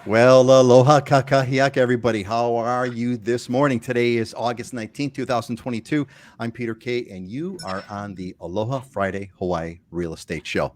Well, aloha kakahiaka, everybody. How are you this morning? Today is August 19th, 2022. I'm Peter K, and you are on the Aloha Friday Hawaii Real Estate Show.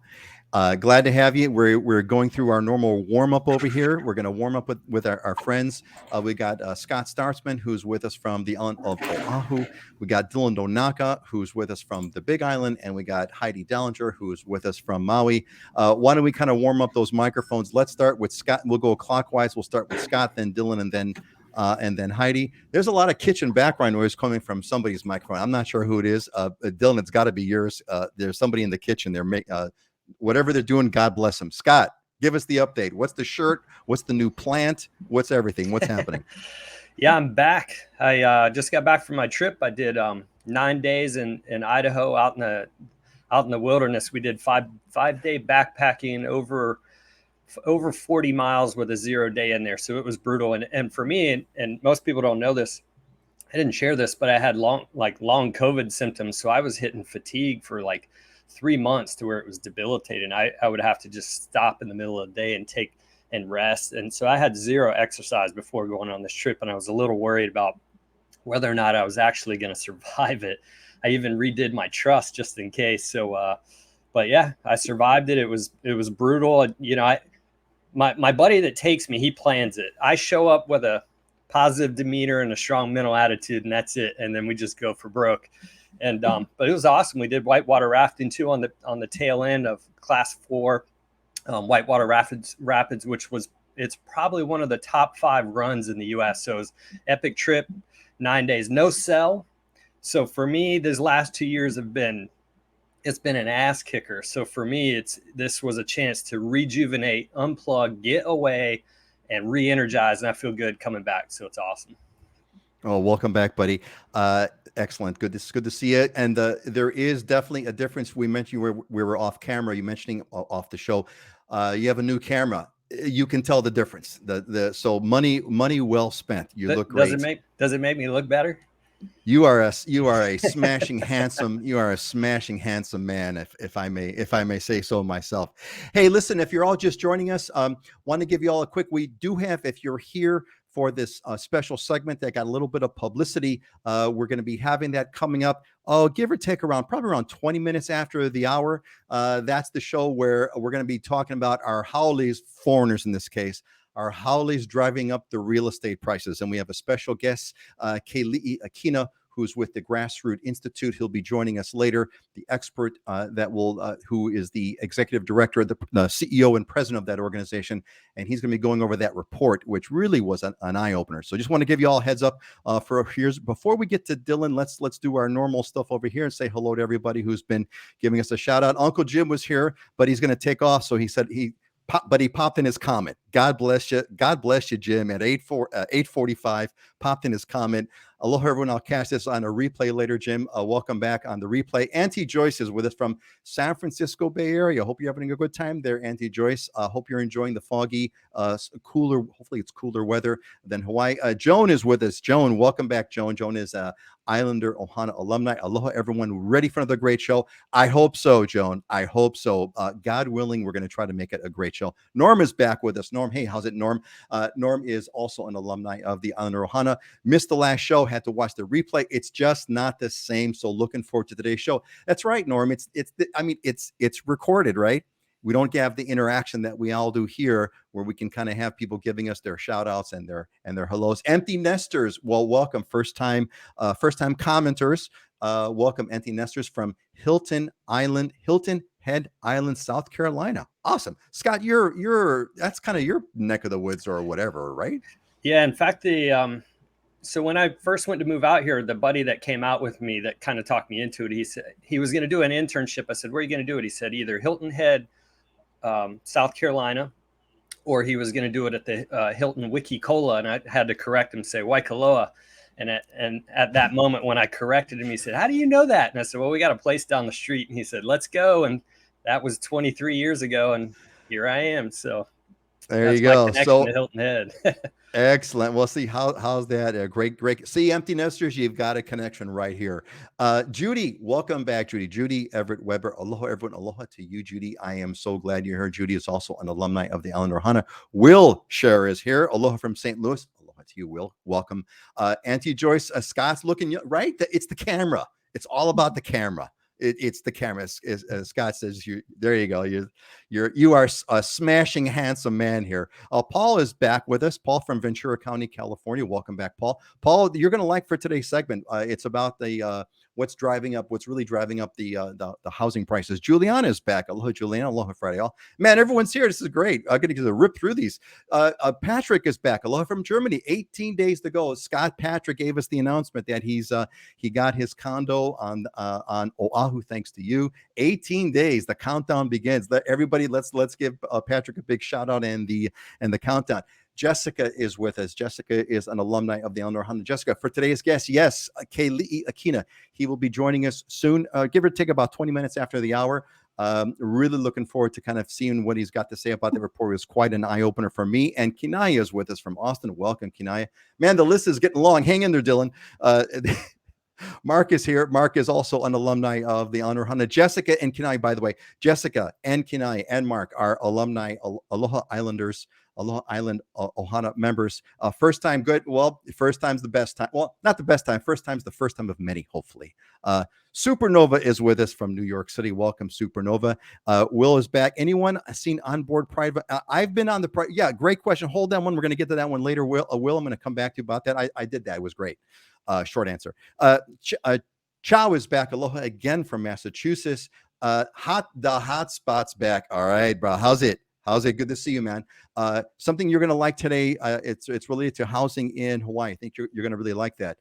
Glad to have you. We're going through our normal warm up over here. We're going to warm up with our friends. We got Scott Startsman, who's with us from the island of Oahu. We got Dylan Nonaka, who's with us from the Big Island, and we got Heidi Dollinger, who's with us from Maui. Why don't we kind of warm up those microphones? Let's start with Scott. We'll go clockwise. We'll start with Scott, then Dylan, and then Heidi. There's a lot of kitchen background noise coming from somebody's microphone. I'm not sure who it is. Dylan, it's got to be yours. There's somebody in the kitchen. Whatever they're doing, God bless them. Scott, give us the update. What's the shirt? What's the new plant? What's everything? What's happening? Yeah, I'm back. I just got back from my trip. I did 9 days in Idaho, out in the wilderness. We did five-day backpacking over 40 miles with a 0 day in there. So it was brutal. And for me, and most people don't know this, I didn't share this, but I had long COVID symptoms. So I was hitting fatigue for like 3 months to where it was debilitating. I would have to just stop in the middle of the day and rest. And so I had zero exercise before going on this trip. And I was a little worried about whether or not I was actually going to survive it. I even redid my truss just in case. So, but yeah, I survived it. It was brutal. My buddy that takes me, he plans it. I show up with a positive demeanor and a strong mental attitude, and that's it. And then we just go for broke. And but it was awesome. We did whitewater rafting too on the tail end of Class 4 whitewater rapids, which it's probably one of the top 5 runs in the U.S. So it was epic trip, 9 days, no cell. So for me, these last 2 years it's been an ass kicker. So for me, this was a chance to rejuvenate, unplug, get away, and re-energize, and I feel good coming back. So it's awesome. Oh, welcome back, buddy. Excellent. Good to see you. And there is definitely a difference. We mentioned we were off camera. You mentioning off the show. You have a new camera. You can tell the difference. So money well spent. You look great. Does it make me look better? You are a smashing handsome man, if I may say so myself. Hey, listen, if you're all just joining us, want to give you all a quick. We do have, if you're here for this special segment that got a little bit of publicity, we're going to be having that coming up. Oh, give or take probably around 20 minutes after the hour. That's the show where we're going to be talking about our Haoles, foreigners in this case. Our Haoles driving up the real estate prices. And we have a special guest, Keli'i Akina, who's with the Grassroot Institute. He'll be joining us later. The expert who is the executive director, the CEO and president of that organization. And he's going to be going over that report, which really was an eye opener. So just want to give you all a heads up before we get to Dylan, let's do our normal stuff over here and say hello to everybody who's been giving us a shout out. Uncle Jim was here, but he's going to take off. So he said he popped in his comment. God bless you. God bless you, Jim. At 8:45, popped in his comment. Aloha, everyone. I'll catch this on a replay later, Jim. Welcome back on the replay. Auntie Joyce is with us from San Francisco Bay Area. Hope you're having a good time there, Auntie Joyce. Hope you're enjoying the foggy, cooler, hopefully it's cooler weather than Hawaii. Joan is with us. Joan, welcome back, Joan. Joan is Islander OHANA alumni. Aloha, everyone. Ready for another great show? I hope so, Joan. I hope so. God willing, we're going to try to make it a great show. Norm is back with us. Norm, hey, how's it, Norm? Norm is also an alumni of the Islander OHANA. Missed the last show, had to watch the replay. It's just not the same. So looking forward to today's show. That's right, Norm. It's recorded, right? We don't have the interaction that we all do here, where we can kind of have people giving us their shout outs and their hellos. Empty nesters, well, welcome. First time commenters. Welcome, empty nesters from Hilton Head Island, South Carolina. Awesome. Scott, that's kind of your neck of the woods or whatever, right? Yeah, in fact, so when I first went to move out here, the buddy that came out with me that kind of talked me into it, he said he was going to do an internship. I said, where are you going to do it? He said either Hilton Head, South Carolina, or he was going to do it at the Hilton Wiki-Cola. And I had to correct him, say Waikoloa. And at that moment when I corrected him, he said, how do you know that? And I said, well, we got a place down the street. And he said, let's go. And that was 23 years ago. And here I am. So There That's you my go. connection So to Hilton Head. excellent. We'll see how's that. Great. See, empty nesters, you've got a connection right here. Judy, welcome back, Judy. Judy Everett Weber. Aloha, everyone. Aloha to you, Judy. I am so glad you're here. Judy is also an alumni of the Island of OHANA. Will Scherer is here. Aloha from St. Louis. Aloha to you, Will. Welcome. Auntie Joyce, Scott's looking right. It's the camera. It's all about the camera. It's the camera. As Scott says, there you go. You are a smashing, handsome man here. Paul is back with us. Paul from Ventura County, California. Welcome back, Paul. Paul, you're going to like for today's segment. It's about the what's really driving up the housing prices. Juliana is back. Aloha, Juliana. Aloha, Friday. Man, everyone's here. This is great. I'm going to rip through these. Patrick is back. Aloha from Germany. 18 days to go. Scott Patrick gave us the announcement that he got his condo on Oahu, thanks to you. 18 days. The countdown begins. Everybody, let's give Patrick a big shout out and the countdown. Jessica is with us. Jessica is an alumni of the Island of OHANA. Jessica, for today's guest, yes, Keli'i Akina. He will be joining us soon, give or take about 20 minutes after the hour. Really looking forward to kind of seeing what he's got to say about the report. It was quite an eye-opener for me. And Kinaya is with us from Austin. Welcome, Kinaya. Man, the list is getting long. Hang in there, Dylan. Mark is here. Mark is also an alumni of the Honor Hana. Jessica and Kenai, by the way, Jessica and Kenai and Mark are alumni Aloha Islanders, Aloha Island OHANA members. First time good. Well, first time's the best time. Well, not the best time. First time's the first time of many, hopefully. Supernova is with us from New York City. Welcome, Supernova. Will is back. Anyone seen onboard private? I've been on the yeah, great question. Hold that one. We're going to get to that one later. Will, I'm going to come back to you about that. I did that. It was great. Short answer. Chow is back. Aloha again from Massachusetts. The hot spot's back. All right, bro. How's it? Good to see you, man. Something you're gonna like today. It's related to housing in Hawaii. I think you're gonna really like that.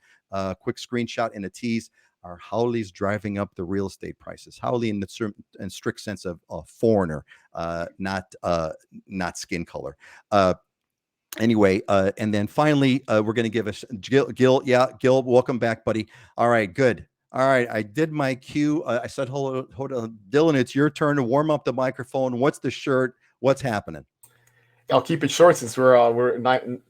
Quick screenshot and a tease. Are Haoles driving up the real estate prices? Haole in the strict sense of foreigner, not skin color. Anyway, and then finally, we're going to give us Gil. Yeah, Gil, welcome back, buddy. All right, good. All right, I did my cue. I said, hold on, Dylan, it's your turn to warm up the microphone. What's the shirt? What's happening? I'll keep it short since we're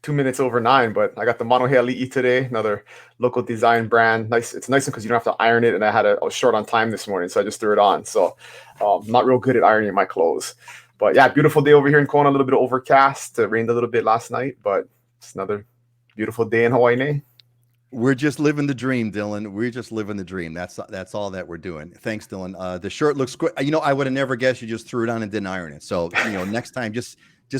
2 minutes over 9. But I got the Mono Li'i today, another local design brand. Nice, it's nice because you don't have to iron it. And I was short on time this morning, so I just threw it on. So I'm not real good at ironing my clothes. But yeah, beautiful day over here in Kona. A little bit overcast. It rained a little bit last night, but it's another beautiful day in Hawaii. We're just living the dream, Dylan. We're just living the dream. That's all that we're doing. Thanks, Dylan. The shirt looks good. I would have never guessed you just threw it on and didn't iron it. So next time, just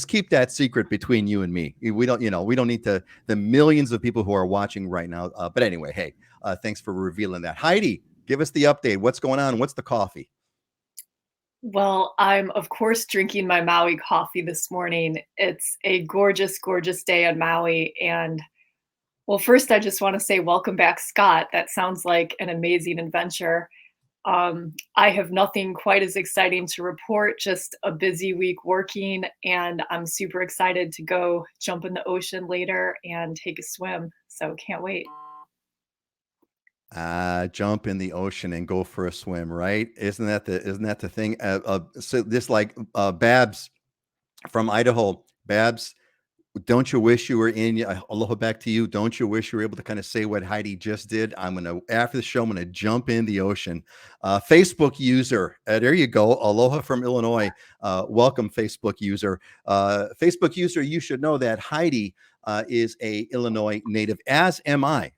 keep that secret between you and me. We don't need the millions of people who are watching right now. But anyway, hey, thanks for revealing that. Heidi, give us the update. What's going on? What's the coffee? Well, I'm, of course, drinking my Maui coffee this morning. It's a gorgeous, gorgeous day on Maui. And, well, first, I just want to say welcome back, Scott. That sounds like an amazing adventure. I have nothing quite as exciting to report, just a busy week working. And I'm super excited to go jump in the ocean later and take a swim. So can't wait. Jump in the ocean and go for a swim, right? Isn't that the thing? So this Babs from Idaho. Babs, don't you wish you were in? Aloha back to you. Don't you wish you were able to kind of say what Heidi just did? After the show, I'm gonna jump in the ocean. Facebook user, there you go. Aloha from Illinois. Welcome, Facebook user. Facebook user, you should know that Heidi is a Illinois native, as am I,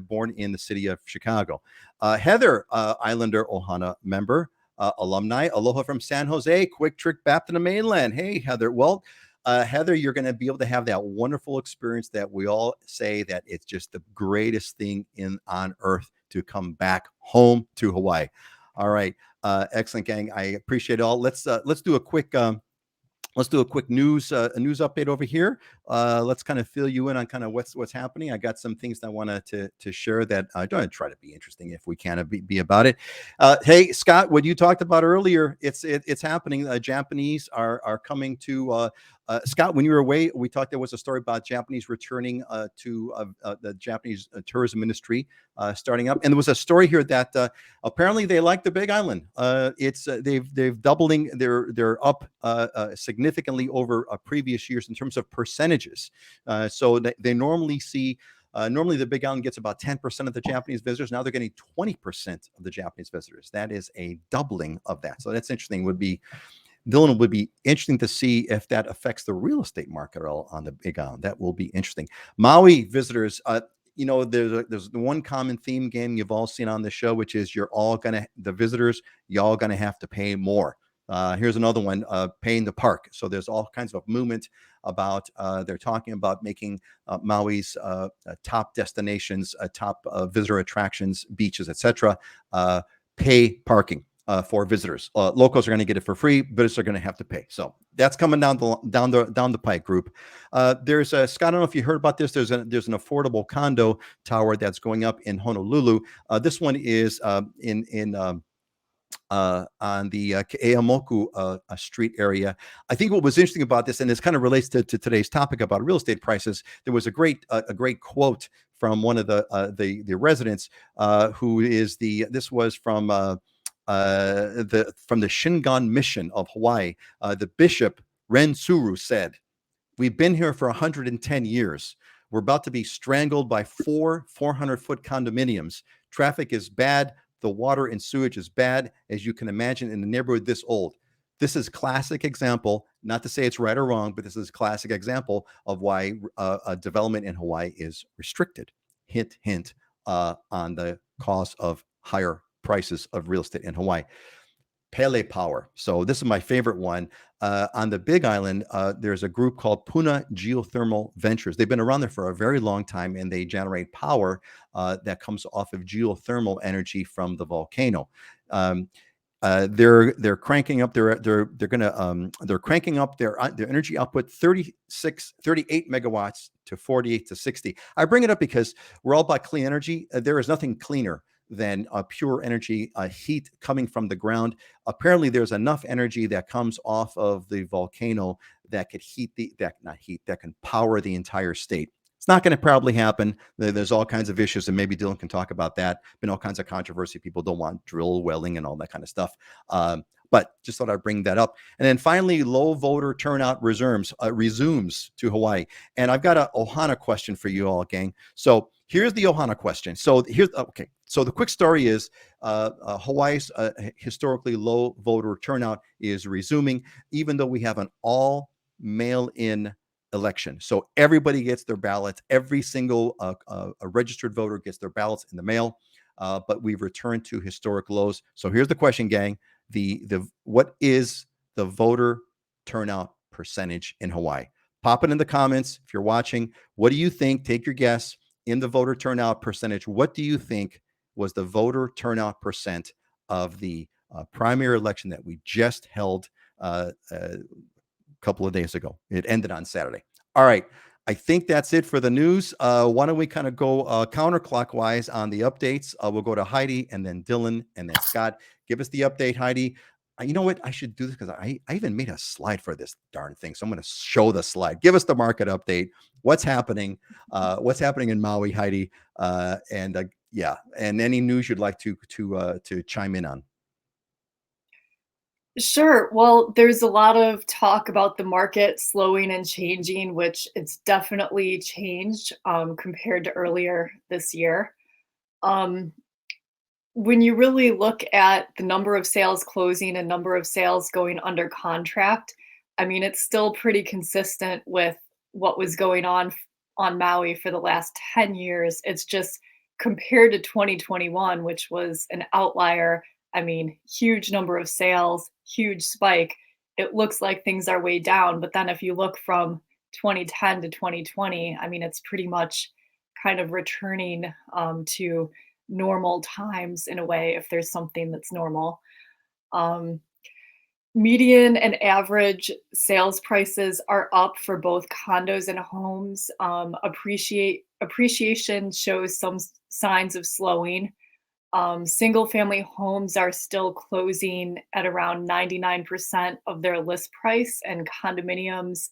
born in the city of Chicago. Heather, Islander OHANA member, alumni. Aloha from San Jose. Quick trip back to the mainland. Hey, Heather. Well, Heather, you're going to be able to have that wonderful experience that we all say that it's just the greatest thing on earth to come back home to Hawaii. All right. Excellent, gang. I appreciate it all. Let's do a quick news update over here. Let's kind of fill you in on kind of what's happening. I got some things I wanted to share that I'm going to try to be interesting if we can be about it. Hey, Scott, what you talked about earlier, it's happening. Japanese are coming to Scott, when you were away, we talked, there was a story about Japanese returning to the Japanese tourism industry starting up. And there was a story here that apparently they like the Big Island. They've doubling, they're up significantly over previous years in terms of percentages. So they normally see, normally the Big Island gets about 10% of the Japanese visitors. Now they're getting 20% of the Japanese visitors. That is a doubling of that. So that's interesting. Dylan, would be interesting to see if that affects the real estate market at all on the Big Island. That will be interesting. Maui visitors, there's the one common theme game you've all seen on the show, which is the visitors, y'all gonna have to pay more. Here's another one, paying the park. So there's all kinds of movement about, they're talking about making Maui's top destinations, top visitor attractions, beaches, etc., pay parking for visitors. Locals are going to get it for free, visitors are going to have to pay. So that's coming down the pike, group. There's Scott, I don't know if you heard about this. There's an affordable condo tower that's going up in Honolulu. This one is on the Ke'eamoku street area. I think what was interesting about this, and this kind of relates to today's topic about real estate prices, there was a great quote from one of the residents who is this was from the Shingon Mission of Hawaii. The Bishop Ren Tsuru said, "We've been here for 110 years. We're about to be strangled by 400-foot condominiums. Traffic is bad. The water and sewage is bad, as you can imagine, in a neighborhood this old." This is classic example, not to say it's right or wrong, but this is a classic example of why development in Hawaii is restricted. Hint, hint, on the cost of higher prices of real estate in Hawaii. PELE power. So this is my favorite one. On the Big Island, there's a group called Puna Geothermal Ventures. They've been around there for a very long time, and they generate power that comes off of geothermal energy from the volcano. They're cranking up they're cranking up their energy output 38 megawatts to 48 to 60. I bring it up because we're all about clean energy. There is nothing cleaner than pure energy, heat coming from the ground. Apparently, there's enough energy that comes off of the volcano that could that can power the entire state. It's not going to probably happen. There's all kinds of issues, and maybe Dylan can talk about that. Been all kinds of controversy. People don't want drill welling and all that kind of stuff. But just thought I'd bring that up. And then finally, low voter turnout resumes to Hawaii. And I've got an OHANA question for you all, gang. So here's the OHANA question. So So the quick story is Hawaii's historically low voter turnout is resuming, even though we have an all mail-in election. So everybody gets their ballots. Every single a registered voter gets their ballots in the mail. But we've returned to historic lows. So here's the question, gang. What is the voter turnout percentage in Hawaii? Pop it in the comments if you're watching. What do you think? Take your guess in the voter turnout percentage. What do you think was the voter turnout percent of the primary election that we just held a couple of days ago? It ended on Saturday. All right. I think that's it for the news. Why don't we kind of go counterclockwise on the updates? We'll go to Heidi and then Dylan and then Scott. Give us the update, Heidi. You know what? I should do this because I even made a slide for this darn thing. So I'm going to show the slide. Give us the market update. What's happening? What's happening in Maui, Heidi? And any news you'd like to chime in on. Sure. Well, there's a lot of talk about the market slowing and changing, which it's definitely changed compared to earlier this year. When you really look at the number of sales closing and number of sales going under contract, I mean, it's still pretty consistent with what was going on Maui for the last 10 years. It's just compared to 2021, which was an outlier. I mean, huge number of sales, huge spike. It looks like things are way down. But then if you look from 2010 to 2020, I mean, it's pretty much kind of returning to normal times in a way, if there's something that's normal. Median and average sales prices are up for both condos and homes. Appreciation shows some signs of slowing. Single family homes are still closing at around 99% of their list price, and condominiums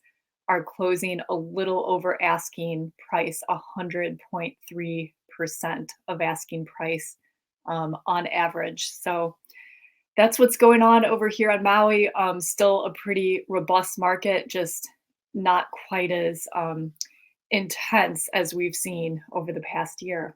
are closing a little over asking price, 100.3% of asking price on average. So that's what's going on over here on Maui. Still a pretty robust market, just not quite as intense as we've seen over the past year.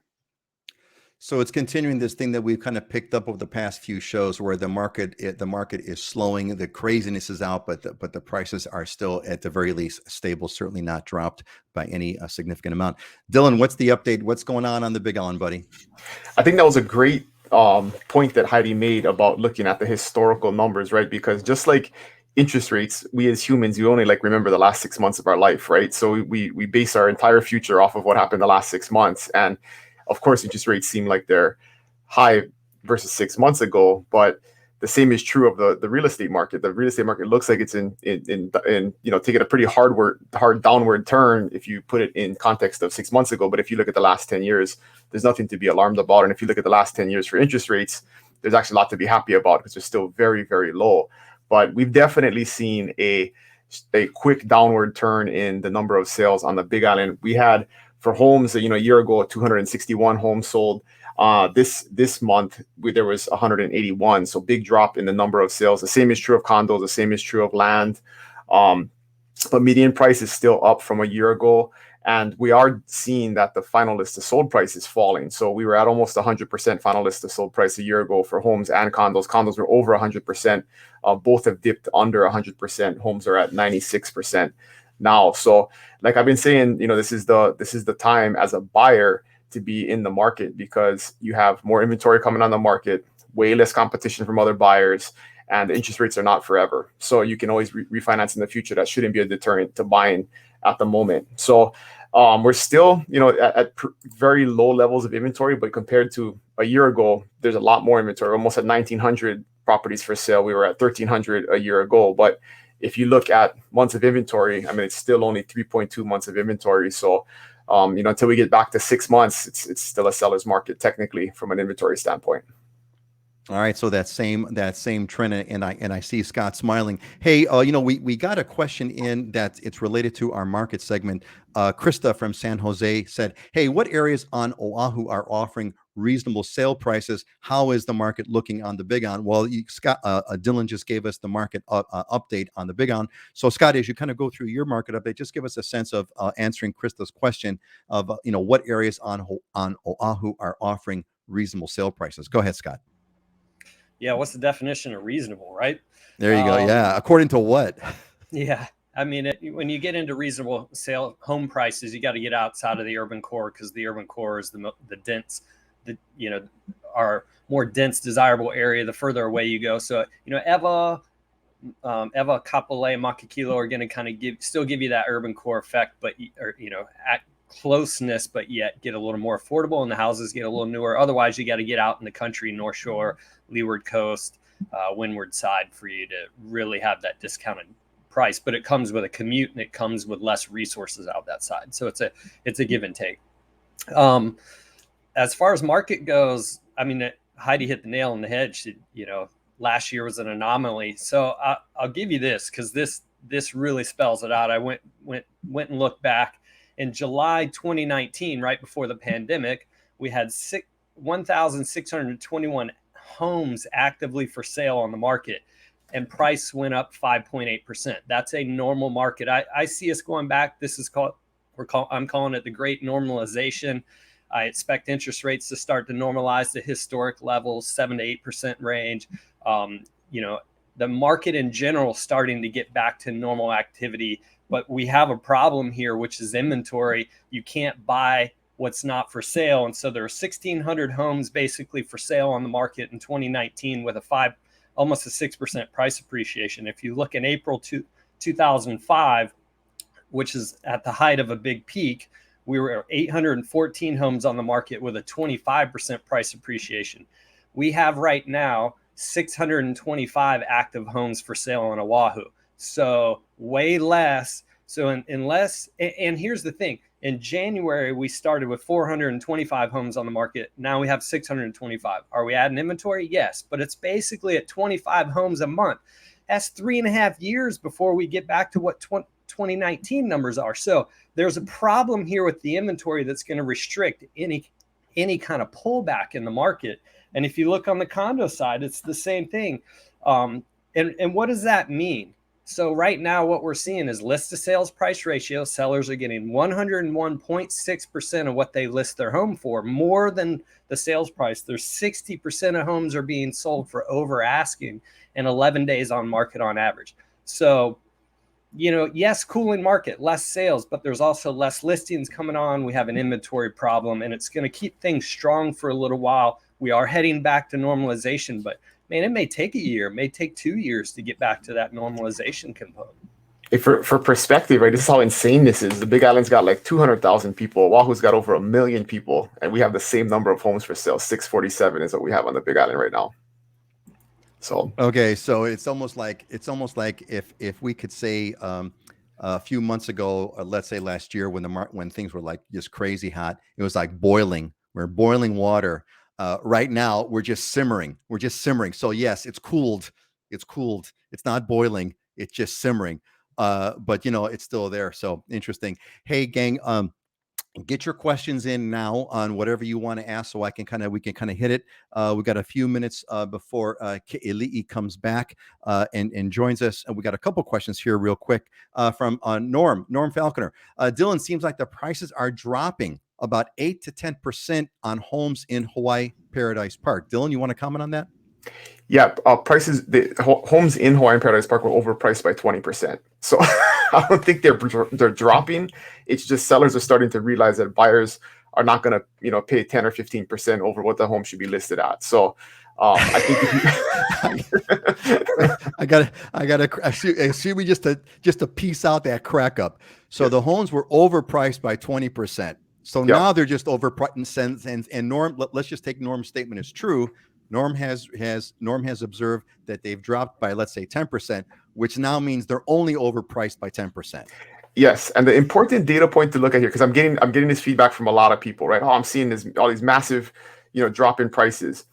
So it's continuing this thing that we've kind of picked up over the past few shows, where the market is slowing, the craziness is out, but the prices are still at the very least stable, certainly not dropped by any significant amount. Dylan, what's the update? What's going on the Big Island, buddy? I think that was a great point that Heidi made about looking at the historical numbers, right? Because just like interest rates, we as humans, we only like remember the last 6 months of our life, right? So we base our entire future off of what happened the last 6 months. And of course, interest rates seem like they're high versus 6 months ago, but the same is true of the real estate market. The real estate market looks like it's in taking a pretty hard downward turn if you put it in context of 6 months ago. But if you look at the last 10 years, there's nothing to be alarmed about. And if you look at the last 10 years for interest rates, there's actually a lot to be happy about because they're still very, very low. But we've definitely seen a quick downward turn in the number of sales on the Big Island. We had, for homes, a year ago, 261 homes sold. This month there was 181, so big drop in the number of sales. The same is true of condos, the same is true of land, but median price is still up from a year ago, and we are seeing that the final list to sold price is falling. So we were at almost 100% final list to sold price a year ago for homes and condos. Condos were over 100%. Both have dipped under 100%. Homes are at 96% now. So like I've been saying, this is the time as a buyer to be in the market, because you have more inventory coming on the market, way less competition from other buyers, and the interest rates are not forever. So you can always refinance in the future. That shouldn't be a deterrent to buying at the moment. So we're still, at very low levels of inventory, but compared to a year ago, there's a lot more inventory. Almost at 1,900 properties for sale. We were at 1,300 a year ago. But if you look at months of inventory, I mean, it's still only 3.2 months of inventory. So until we get back to 6 months, it's still a seller's market technically from an inventory standpoint. All right, so that same trend, and I see Scott smiling. Hey, we got a question in that it's related to our market segment. Krista from San Jose said, "Hey, what areas on Oahu are offering reasonable sale prices? How is the market looking on the Big Island?" Well, Scott, Dylan just gave us the market update on the Big Island. So, Scott, as you kind of go through your market update, just give us a sense of answering Krista's question of what areas on Oahu are offering reasonable sale prices. Go ahead, Scott. Yeah, what's the definition of reasonable, right? There you go. Yeah, according to what? Yeah, I mean, when you get into reasonable sale home prices, you got to get outside of the urban core, because the urban core is the dense, our more dense, desirable area. The further away you go, so Ewa, Kapolei, Makakilo are going to kind of still give you that urban core effect, but at closeness, but yet get a little more affordable, and the houses get a little newer. Otherwise, you got to get out in the country, North Shore, Leeward Coast, Windward Side, for you to really have that discounted price. But it comes with a commute, and it comes with less resources out that side. So it's a give and take. As far as market goes, I mean, Heidi hit the nail on the head. Last year was an anomaly. So I'll give you this, because this really spells it out. I went and looked back. In July 2019, right before the pandemic, we had 1,621 homes actively for sale on the market, and price went up 5.8%. That's a normal market. I see us going back. This is I'm calling it the Great Normalization. I expect interest rates to start to normalize to historic levels, 7 to 8% range. The market in general starting to get back to normal activity. But we have a problem here, which is inventory. You can't buy what's not for sale. And so there are 1,600 homes basically for sale on the market in 2019 with almost a 6% price appreciation. If you look in April 2005, which is at the height of a big peak, we were at 814 homes on the market with a 25% price appreciation. We have right now 625 active homes for sale on Oahu. So way less. So and here's the thing, in January, we started with 425 homes on the market. Now we have 625. Are we adding inventory? Yes, but it's basically at 25 homes a month. That's 3.5 years before we get back to what 2019 numbers are. So there's a problem here with the inventory that's going to restrict any kind of pullback in the market. And if you look on the condo side, it's the same thing. And what does that mean? So right now, what we're seeing is list to sales price ratio. Sellers are getting 101.6% of what they list their home for, more than the sales price. There's 60% of homes are being sold for over asking and 11 days on market on average. So, yes, cooling market, less sales, but there's also less listings coming on. We have an inventory problem, and it's going to keep things strong for a little while. We are heading back to normalization, but man, it may take a year, it may take 2 years to get back to that normalization component. For perspective, right, this is how insane this is. The Big Island's got like 200,000 people. Oahu's got over 1 million people, and we have the same number of homes for sale. 647 is what we have on the Big Island right now. So okay, so it's almost like if we could say a few months ago, let's say last year, when things were like just crazy hot, it was like boiling. We're boiling water. Right now, we're just simmering. So yes, it's cooled. It's not boiling. It's just simmering. But it's still there. So interesting. Hey, gang, get your questions in now on whatever you want to ask, so we can kind of hit it. We got a few minutes before Keli'i comes back and joins us. And we got a couple questions here real quick from Norm Falconer. Dylan, seems like the prices are dropping about 8 to 10% on homes in Hawaii Paradise Park. Dylan, you want to comment on that? Yeah, prices, the homes in Hawaiian Paradise Park were overpriced by 20%. So I don't think they're dropping. It's just sellers are starting to realize that buyers are not going to, pay 10 or 15% over what the home should be listed at. So I think I gotta excuse me just to piece out that crack up. So the homes were overpriced by 20%. So now they're just overpriced. And Norm, let's just take Norm's statement as true. Norm has observed that they've dropped by, let's say, 10%, which now means they're only overpriced by 10%. Yes, and the important data point to look at here, because I'm getting this feedback from a lot of people, right? Oh, I'm seeing all these massive, drop in prices.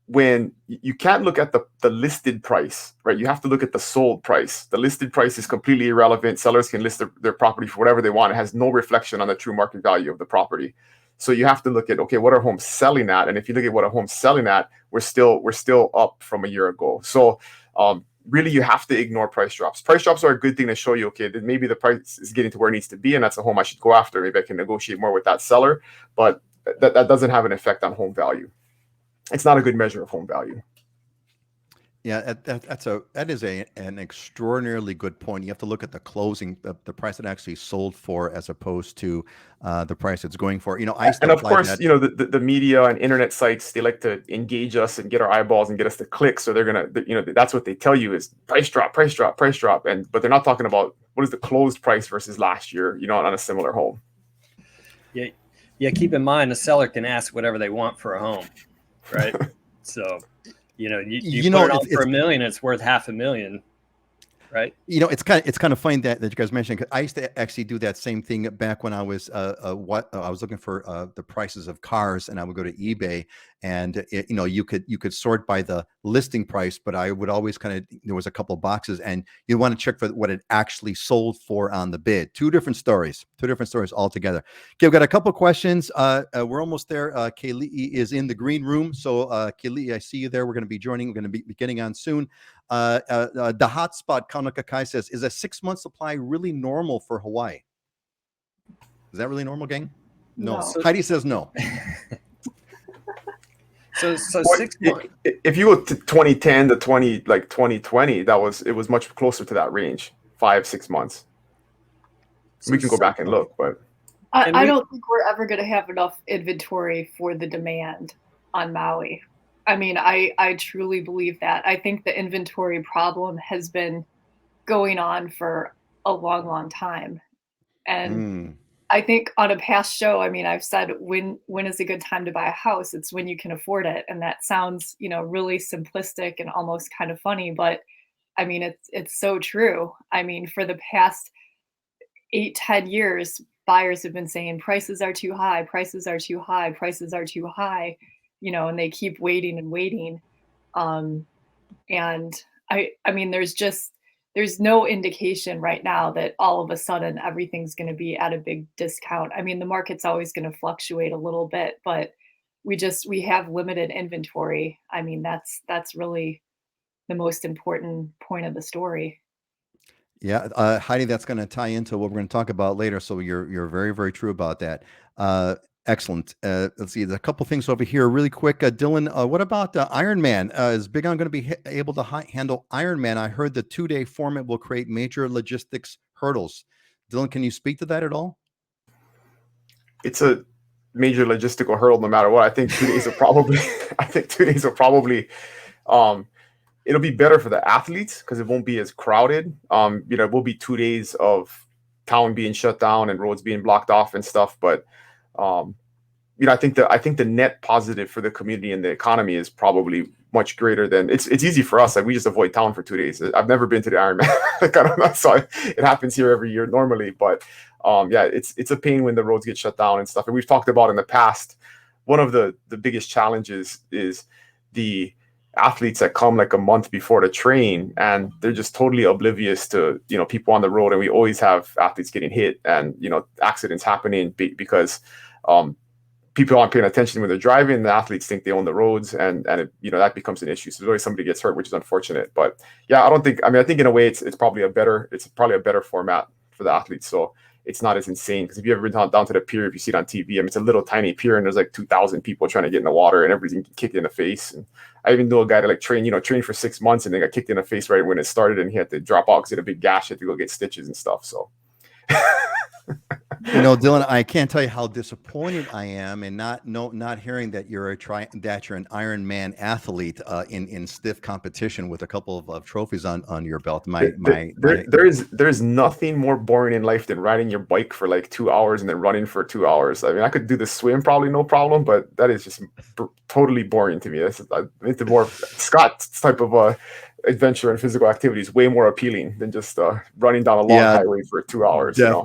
When you can't look at the listed price, right? You have to look at the sold price. The listed price is completely irrelevant. Sellers can list their property for whatever they want. It has no reflection on the true market value of the property. So you have to look at, okay, what are homes selling at? And if you look at what a home's selling at, we're still up from a year ago. So really, you have to ignore price drops. Price drops are a good thing to show you, okay, that maybe the price is getting to where it needs to be, and that's a home I should go after. Maybe I can negotiate more with that seller, but that doesn't have an effect on home value. It's not a good measure of home value. Yeah, that is an extraordinarily good point. You have to look at the closing, the price it actually sold for, as opposed to the price it's going for. And of course, the media and internet sites, they like to engage us and get our eyeballs and get us to click. So they're gonna, that's what they tell you is price drop, but they're not talking about what is the closed price versus last year, on a similar home. Yeah. Keep in mind, the seller can ask whatever they want for a home, right? So. You put it on for $1 million, it's worth $500,000, right? It's kind of funny that you guys mentioned, because I used to actually do that same thing back when I was I was looking for the prices of cars, and I would go to eBay, and you could sort by the listing price, but I would always there was a couple of boxes, and you want to check for what it actually sold for on the bid. Two different stories altogether. Okay, we've got a couple of questions. We're almost there. Keli'i is in the green room, so Keli'i, I see you there. We're going to be getting on soon. The hotspot Nonaka Kai says, is a 6-month supply really normal for Hawaii? Is that really normal, gang? No. Heidi says no. So 6 months. If you go to 2010 to 2020, it was much closer to that range, 5-6 months. We can go back and look, but I don't think we're ever going to have enough inventory for the demand on Maui. I mean, I truly believe that. I think the inventory problem has been going on for a long, long time. And I think on a past show, I mean, I've said, when is a good time to buy a house? It's when you can afford it. And that sounds, really simplistic and almost kind of funny, but I mean, it's so true. I mean, for the past 8-10 years, buyers have been saying prices are too high, prices are too high, prices are too high, and they keep waiting and waiting. And I mean, there's just there's no indication right now that all of a sudden everything's going to be at a big discount. I mean, the market's always going to fluctuate a little bit, but we have limited inventory. I mean, that's really the most important point of the story. Yeah, Heidi, that's going to tie into what we're going to talk about later. So you're very, very true about that. Excellent. Let's see. There's a couple things over here really quick. Dylan, what about Ironman? Is Big On going to be able to handle Ironman? I heard the 2-day format will create major logistics hurdles. Dylan, can you speak to that at all? It's a major logistical hurdle no matter what. I think 2 days will probably, I think 2 days will probably, it'll be better for the athletes because it won't be as crowded. It will be 2 days of town being shut down and roads being blocked off and stuff. But, I think the net positive for the community and the economy is probably much greater than it's easy for us. Like we just avoid town for 2 days. I've never been to the Ironman. Like, I don't know. So it happens here every year normally, but it's a pain when the roads get shut down and stuff. And we've talked about in the past, one of the biggest challenges is the athletes that come like a month before the train and they're just totally oblivious to, people on the road. And we always have athletes getting hit and, accidents happening because people aren't paying attention when they're driving. The athletes think they own the roads and that becomes an issue. So there's always somebody gets hurt, which is unfortunate. But yeah, I think in a way it's probably a better format for the athletes. So it's not as insane because if you ever been down to the pier, if you see it on TV, it's a little tiny pier and there's like 2,000 people trying to get in the water and everybody's kicked in the face. And I even knew a guy that trained for 6 months and then got kicked in the face right when it started and he had to drop out because he had a big gash, had to go get stitches and stuff. So. Dylan, I can't tell you how disappointed I am in not hearing that you're an Ironman athlete in stiff competition with a couple of trophies on your belt. There's nothing more boring in life than riding your bike for like 2 hours and then running for 2 hours. I mean, I could do the swim probably no problem, but that is just totally boring to me. I think the more Scott's type of adventure and physical activity is way more appealing than just running down a long highway for 2 hours. Yeah,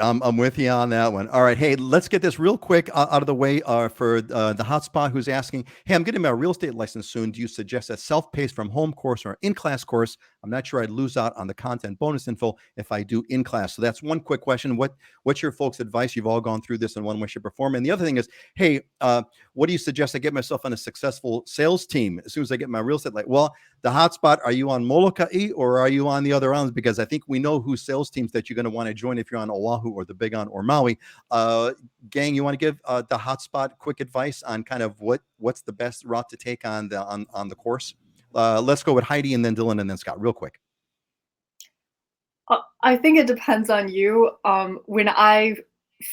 I'm with you on that one. All right, hey, let's get this real quick out of the way for the hotspot who's asking, hey, I'm getting my real estate license soon. Do you suggest a self-paced from home course or in-class course? I'm not sure I'd lose out on the content bonus info if I do in-class. So that's one quick question. What's your folks' advice? You've all gone through this in one way, shape, or form. And the other thing is, hey, what do you suggest I get myself on a successful sales team as soon as I get my real estate license? Well, the hotspot, are you on Molokai or are you on the other islands? Because I think we know whose sales teams that you're going to want to join if you're on Oahu or the Big On or Maui. Gang, you want to give the hotspot quick advice on kind of what's the best route to take on the course? Let's go with Heidi and then Dylan and then Scott real quick. I think it depends on you. When I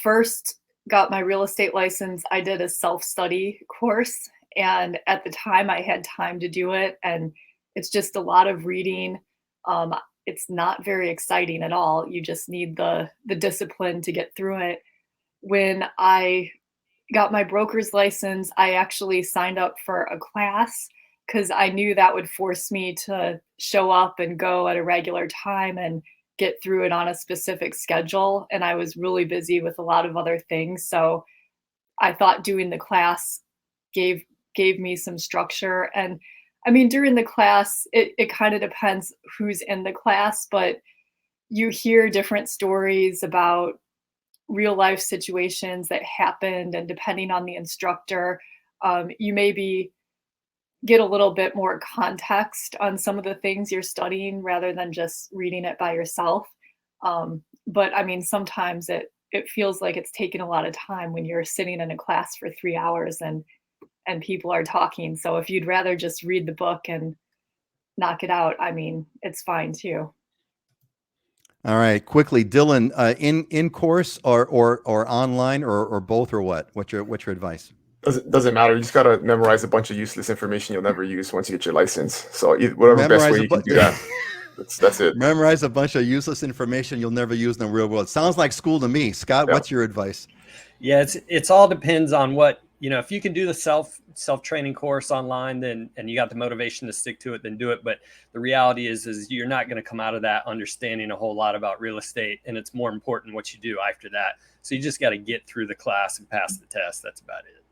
first got my real estate license, I did a self-study course. And at the time I had time to do it. And it's just a lot of reading. It's not very exciting at all. You just need the discipline to get through it. When I got my broker's license, I actually signed up for a class because I knew that would force me to show up and go at a regular time and get through it on a specific schedule. And I was really busy with a lot of other things. So I thought doing the class gave me some structure. And I mean, during the class, it kind of depends who's in the class, but you hear different stories about real life situations that happened. And depending on the instructor, you maybe get a little bit more context on some of the things you're studying rather than just reading it by yourself. But I mean, sometimes it feels like it's taken a lot of time when you're sitting in a class for 3 hours and people are talking. So if you'd rather just read the book and knock it out, I mean, it's fine too. All right, quickly, Dylan, in course or online or both or what? What's your advice? Doesn't matter. You just gotta memorize a bunch of useless information you'll never use once you get your license. So whatever best way you can do that. That's it. Memorize a bunch of useless information you'll never use in the real world. Sounds like school to me. Scott, what's your advice? Yeah, it's all depends on what, if you can do the self-training course online, and you got the motivation to stick to it, then do it. But the reality is you're not going to come out of that understanding a whole lot about real estate. And it's more important what you do after that. So you just got to get through the class and pass the test. That's about it.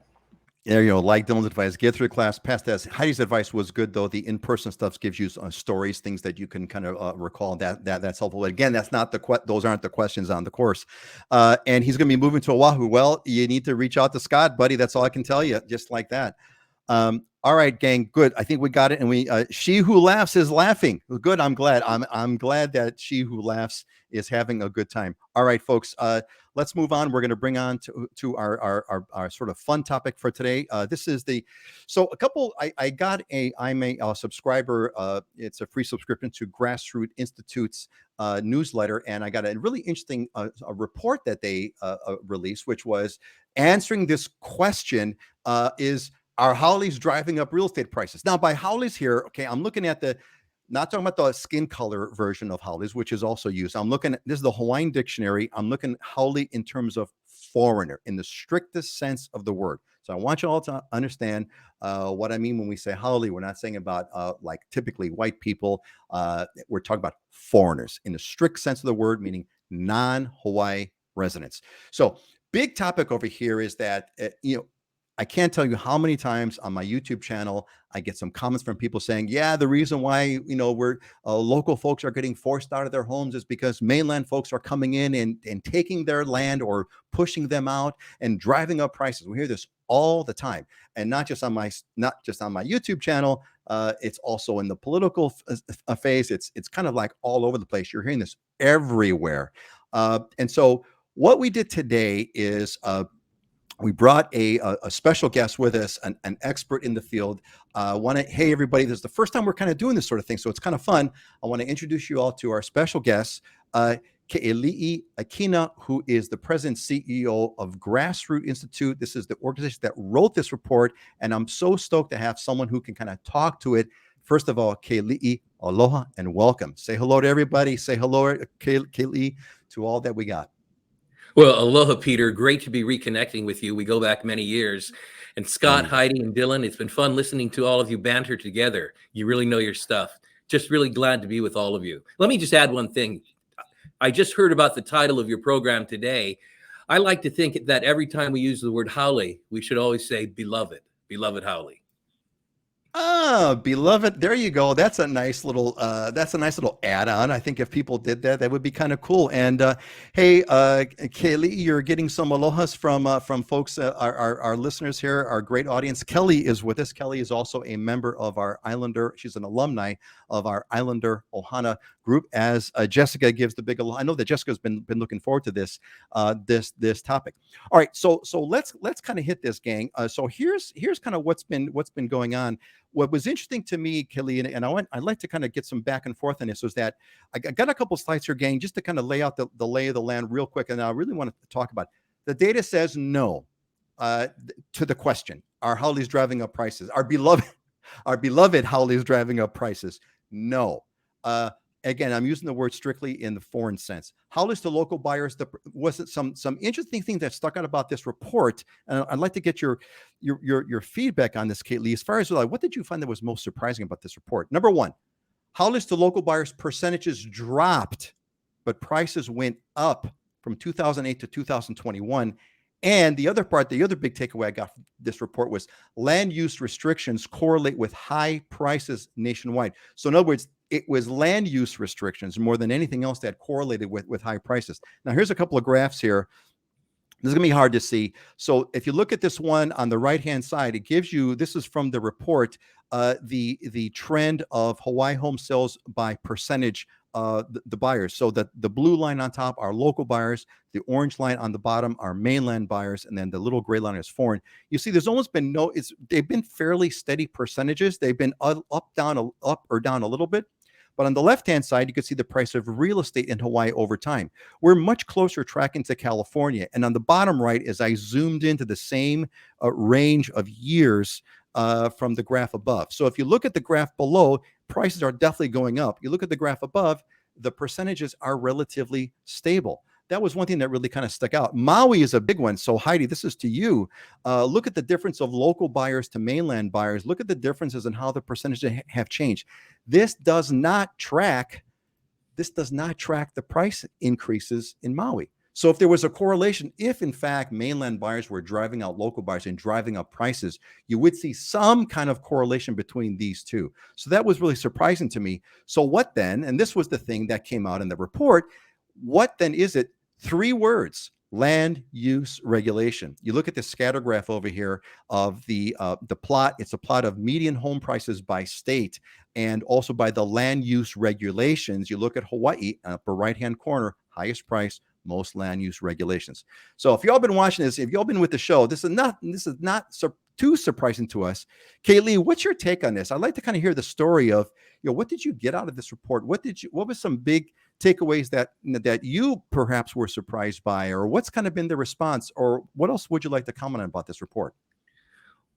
There you go. Like Dylan's advice, get through the class, pass test. Heidi's advice was good though. The in-person stuff gives you stories, things that you can kind of recall. That's helpful. But again, that's not those aren't the questions on the course. And he's going to be moving to Oahu. Well, you need to reach out to Scott, buddy. That's all I can tell you. Just like that. All right, gang. Good. I think we got it. And she who laughs is laughing. Good. I'm glad. I'm glad that she who laughs is having a good time. All right, folks. Let's move on. We're going to bring on to our sort of fun topic for today. This is I'm a subscriber. It's a free subscription to Grassroot Institute's newsletter, and I got a really interesting a report that they released, which was answering this question: are Haoles driving up real estate prices? Now, by Haoles here, okay, I'm looking at not talking about the skin color version of Haoles, which is also used. I'm looking at, this is the Hawaiian dictionary. I'm looking at Haole in terms of foreigner, in the strictest sense of the word. So I want you all to understand what I mean when we say Haole. We're not saying about like typically white people. We're talking about foreigners in the strict sense of the word, meaning non-Hawaii residents. So big topic over here is that, I can't tell you how many times on my YouTube channel I get some comments from people saying, yeah, the reason why, we're local folks are getting forced out of their homes is because mainland folks are coming in and taking their land or pushing them out and driving up prices. We hear this all the time, and not just on my YouTube channel. It's also in the political phase. It's kind of like all over the place. You're hearing this everywhere. And so what we did today is we brought a special guest with us, an expert in the field. Hey, everybody, this is the first time we're kind of doing this sort of thing, so it's kind of fun. I want to introduce you all to our special guest, Keli'i Akina, who is the president CEO of Grassroot Institute. This is the organization that wrote this report, and I'm so stoked to have someone who can kind of talk to it. First of all, Keli'i, aloha and welcome. Say hello to everybody. Say hello, Keli'i, to all that we got. Well, aloha, Peter. Great to be reconnecting with you. We go back many years. And Scott, Heidi, and Dylan, it's been fun listening to all of you banter together. You really know your stuff. Just really glad to be with all of you. Let me just add one thing. I just heard about the title of your program today. I like to think that every time we use the word Haole, we should always say beloved, beloved Haole. Beloved, there you go. That's a nice little add-on. I think if people did that, that would be kind of cool. And hey, Keli'i, you're getting some alohas from folks, our listeners here, our great audience. Kelly is with us. Kelly is also a member of our Islander. She's an alumni of our Islander OHANA group. As Jessica gives the big aloha. I know that Jessica's been looking forward to this topic. All right, so let's kind of hit this, gang. So here's kind of what's been going on. What was interesting to me, Keli'i, and I'd like to kind of get some back and forth on this, was that I got a couple slides here, gang, just to kind of lay out the lay of the land real quick. And I really want to talk about it. The data says no to the question: are Haoles driving up prices? Our beloved Haoles driving up prices? No. Again, I'm using the word strictly in the foreign sense. Haoles to local buyers. Wasn't some interesting thing that stuck out about this report, and I'd like to get your feedback on this, Keli'i. As far as like, what did you find that was most surprising about this report? Number one, Haoles to local buyers percentages dropped, but prices went up from 2008 to 2021. And the other big takeaway I got from this report was land use restrictions correlate with high prices nationwide. So in other words, it was land use restrictions more than anything else that correlated with high prices. Now, here's a couple of graphs here. This is going to be hard to see. So if you look at this one on the right-hand side, it gives you, this is from the report, the trend of Hawaii home sales by percentage, the buyers. So that the blue line on top are local buyers, the orange line on the bottom are mainland buyers, and then the little gray line is foreign. You see, there's almost been they've been fairly steady percentages. They've been up or down a little bit. But on the left-hand side, you can see the price of real estate in Hawaii over time. We're much closer tracking to California. And on the bottom right, as I zoomed into the same range of years from the graph above. So if you look at the graph below, prices are definitely going up. You look at the graph above, the percentages are relatively stable. That was one thing that really kind of stuck out. Maui is a big one. So Heidi, this is to you. Look at the difference of local buyers to mainland buyers. Look at the differences in how the percentages have changed. This does not track the price increases in Maui. So if there was a correlation, if in fact mainland buyers were driving out local buyers and driving up prices, you would see some kind of correlation between these two. So that was really surprising to me. So what then, and this was the thing that came out in the report, what then is it? 3 words: land use regulation. You look at the scatter graph over here of the plot. It's a plot of median home prices by state and also by the land use regulations. You look at Hawaii, upper right-hand corner, highest price, most land use regulations. So if y'all been watching this, if y'all been with the show, this is not too surprising to us. Keli'i, what's your take on this? I'd like to kind of hear the story of, what did you get out of this report? What was some big takeaways that you perhaps were surprised by, or what's kind of been the response, or what else would you like to comment on about this report?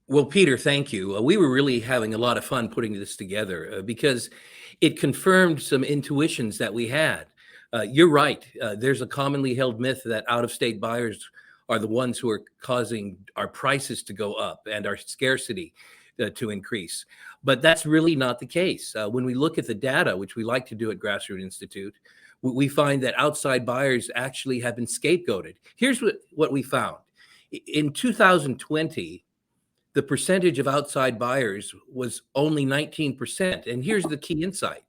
Well, Peter, thank you. We were really having a lot of fun putting this together because it confirmed some intuitions that we had. You're right. There's a commonly held myth that out-of-state buyers are the ones who are causing our prices to go up and our scarcity to increase. But that's really not the case. When we look at the data, which we like to do at Grassroot Institute, we find that outside buyers actually have been scapegoated. Here's what we found. In 2020, the percentage of outside buyers was only 19%. And here's the key insight.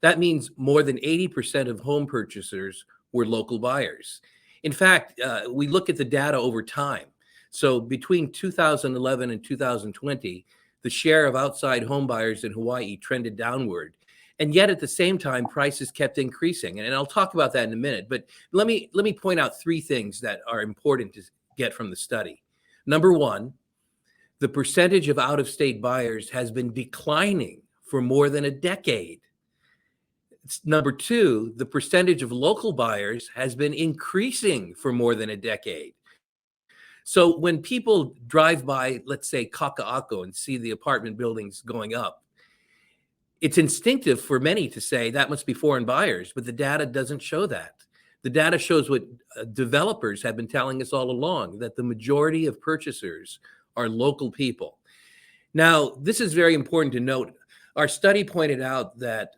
That means more than 80% of home purchasers were local buyers. In fact, we look at the data over time. So between 2011 and 2020, the share of outside home buyers in Hawaii trended downward. And yet at the same time, prices kept increasing. And I'll talk about that in a minute. But let me point out 3 things that are important to get from the study. Number one, the percentage of out-of-state buyers has been declining for more than a decade. Number 2, the percentage of local buyers has been increasing for more than a decade. So when people drive by, let's say, Kaka'ako and see the apartment buildings going up, it's instinctive for many to say that must be foreign buyers, but the data doesn't show that. The data shows what developers have been telling us all along, that the majority of purchasers are local people. Now, this is very important to note. Our study pointed out that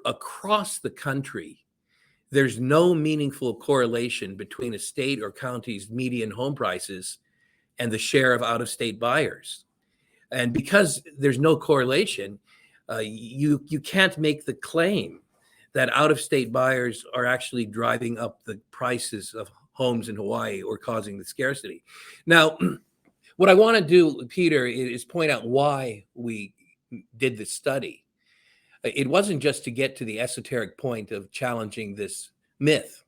across the country, there's no meaningful correlation between a state or county's median home prices and the share of out-of-state buyers. And because there's no correlation, you can't make the claim that out-of-state buyers are actually driving up the prices of homes in Hawaii or causing the scarcity. Now, what I want to do, Peter, is point out why we did this study. It wasn't just to get to the esoteric point of challenging this myth.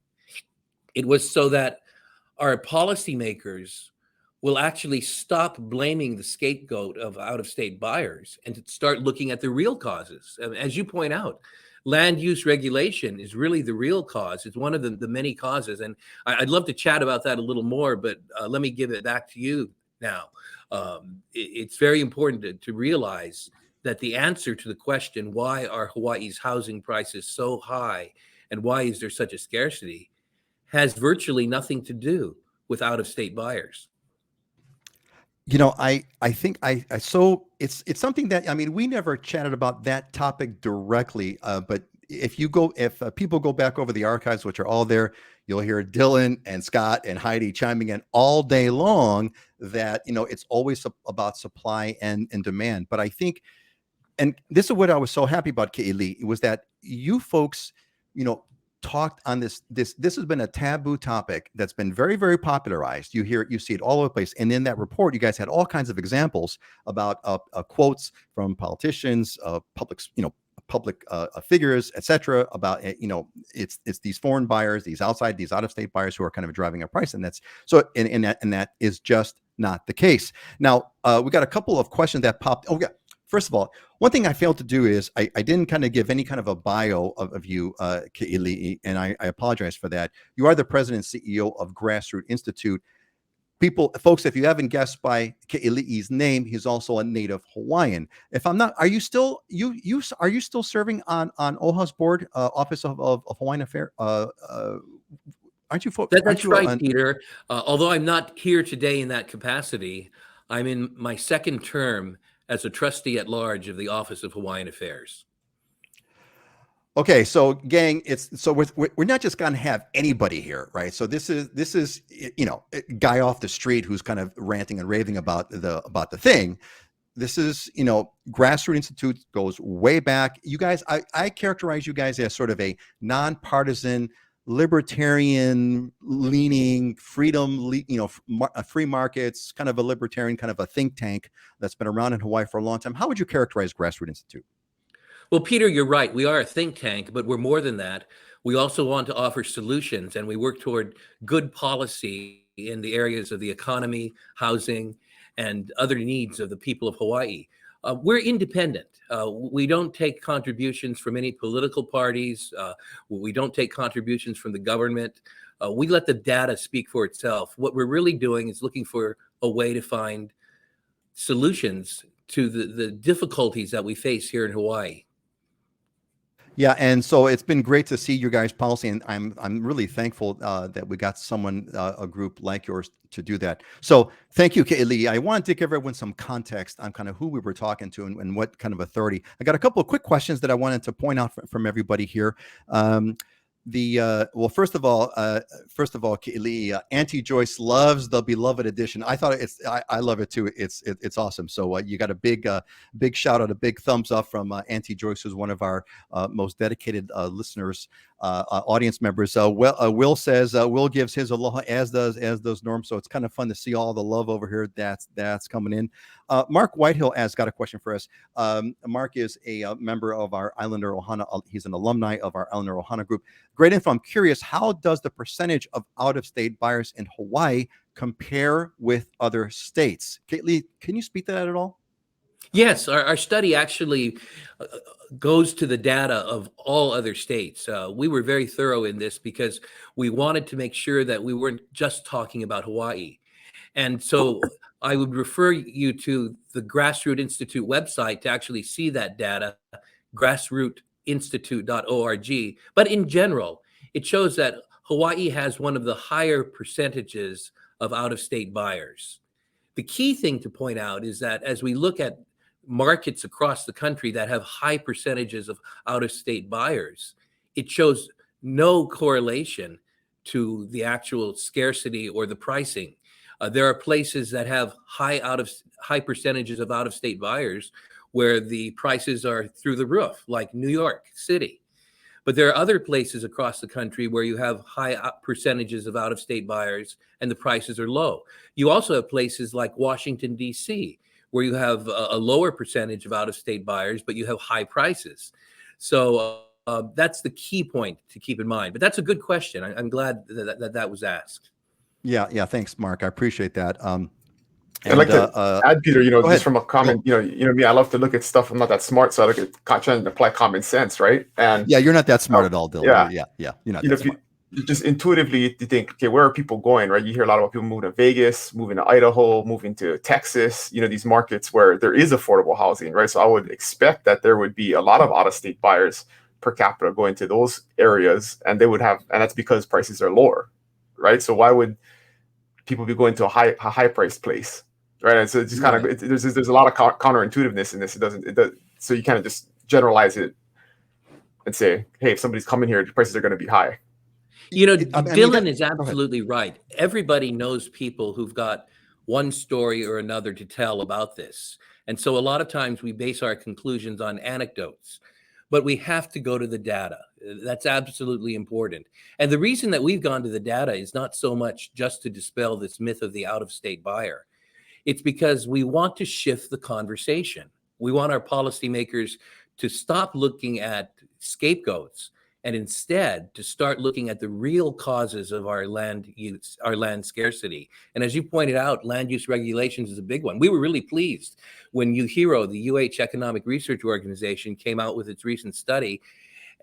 It was so that our policymakers will actually stop blaming the scapegoat of out-of-state buyers and to start looking at the real causes. As you point out, land use regulation is really the real cause. It's one of the many causes. And I'd love to chat about that a little more, but let me give it back to you now. It's very important to realize that the answer to the question, why are Hawaii's housing prices so high and why is there such a scarcity, has virtually nothing to do with out-of-state buyers. I think so it's something that, I mean, we never chatted about that topic directly, but if people go back over the archives, which are all there, you'll hear Dylan and Scott and Heidi chiming in all day long that, it's always about supply and demand. But I think, and this is what I was so happy about, Keli'i, was that you folks, talked on this has been a taboo topic that's been very, very popularized. You see it all over the place. And in that report, you guys had all kinds of examples about quotes from politicians, public figures, etc. about it's these foreign buyers, these out-of-state buyers who are kind of driving up price, and that's so. And that is just not the case. Now we got a couple of questions that popped. Oh yeah. First of all, one thing I failed to do is I didn't kind of give any kind of a bio of you, Keli'i, and I apologize for that. You are the president and CEO of Grassroot Institute. Folks, if you haven't guessed by Keli'i's name, he's also a native Hawaiian. If I'm not, are you still serving on OHA's board, Office of Hawaiian Affairs? Aren't you? That's right, Peter. Although I'm not here today in that capacity, I'm in my second term as a trustee at large of the Office of Hawaiian Affairs. Okay, so gang, we're not just going to have anybody here, right? So this is a guy off the street who's kind of ranting and raving about the thing. This is Grassroot Institute goes way back. You guys, I characterize you guys as sort of a nonpartisan, libertarian leaning, free markets, kind of a libertarian, kind of a think tank that's been around in Hawaii for a long time. How would you characterize Grassroot Institute? Well, Peter, you're right. We are a think tank, but we're more than that. We also want to offer solutions, and we work toward good policy in the areas of the economy, housing, and other needs of the people of Hawaii. We're independent. We don't take contributions from any political parties. We don't take contributions from the government. We let the data speak for itself. What we're really doing is looking for a way to find solutions to the difficulties that we face here in Hawaii. Yeah, and so it's been great to see your guys' policy, and I'm really thankful that we got someone, a group like yours, to do that. So thank you, Keli'i. I wanted to give everyone some context on kind of who we were talking to and what kind of authority. I got a couple of quick questions that I wanted to point out from everybody here. Well, first of all, Keli'i, Auntie Joyce loves the beloved edition. I thought I love it too. It's awesome. So you got a big shout out, a big thumbs up from Auntie Joyce, who's one of our most dedicated listeners, audience members. Will says Will gives his aloha, as does Norm. So it's kind of fun to see all the love over here that's coming in. Mark Whitehill has got a question for us. Mark is a member of our Islander OHANA. He's an alumni of our Islander OHANA group. Great info. I'm curious, how does the percentage of out-of-state buyers in Hawaii compare with other states? Keli'i, can you speak to that at all? Yes, our study actually goes to the data of all other states. We were very thorough in this because we wanted to make sure that we weren't just talking about Hawaii. And so I would refer you to the Grassroot Institute website to actually see that data, grassrootinstitute.org. But in general, it shows that Hawaii has one of the higher percentages of out-of-state buyers. The key thing to point out is that as we look at markets across the country that have high percentages of out-of-state buyers, it shows no correlation to the actual scarcity or the pricing. There are places that have high percentages of out-of-state buyers where the prices are through the roof, like New York City. But there are other places across the country where you have high percentages of out-of-state buyers and the prices are low. You also have places like Washington, D.C., where you have a lower percentage of out-of-state buyers, but you have high prices. So that's the key point to keep in mind. But that's a good question. I'm glad that was asked. Yeah. Thanks, Mark. I appreciate that. I'd like to add, Peter, just from a comment, me, I love to look at stuff. I'm not that smart, so I look at trying to apply common sense, right? And yeah, you're not that smart at all, Dylan. Yeah. You're not that smart. You just intuitively you think, okay, where are people going, right? You hear a lot about people moving to Vegas, moving to Idaho, moving to Texas, these markets where there is affordable housing, right? So I would expect that there would be a lot of out-of-state buyers per capita going to those areas, and and that's because prices are lower, right? So why would people be going to a high priced place, right? And so it's just kind of there's a lot of counterintuitiveness in this. It does so you kind of just generalize it and say, hey, if somebody's coming here, the prices are going to be high. Dylan is absolutely right. Everybody knows people who've got one story or another to tell about this. And so a lot of times we base our conclusions on anecdotes, but we have to go to the data. That's absolutely important. And the reason that we've gone to the data is not so much just to dispel this myth of the out-of-state buyer. It's because we want to shift the conversation. We want our policymakers to stop looking at scapegoats and instead to start looking at the real causes of our land use, our land scarcity. And as you pointed out, land use regulations is a big one. We were really pleased when UHERO, the UH Economic Research Organization, came out with its recent study,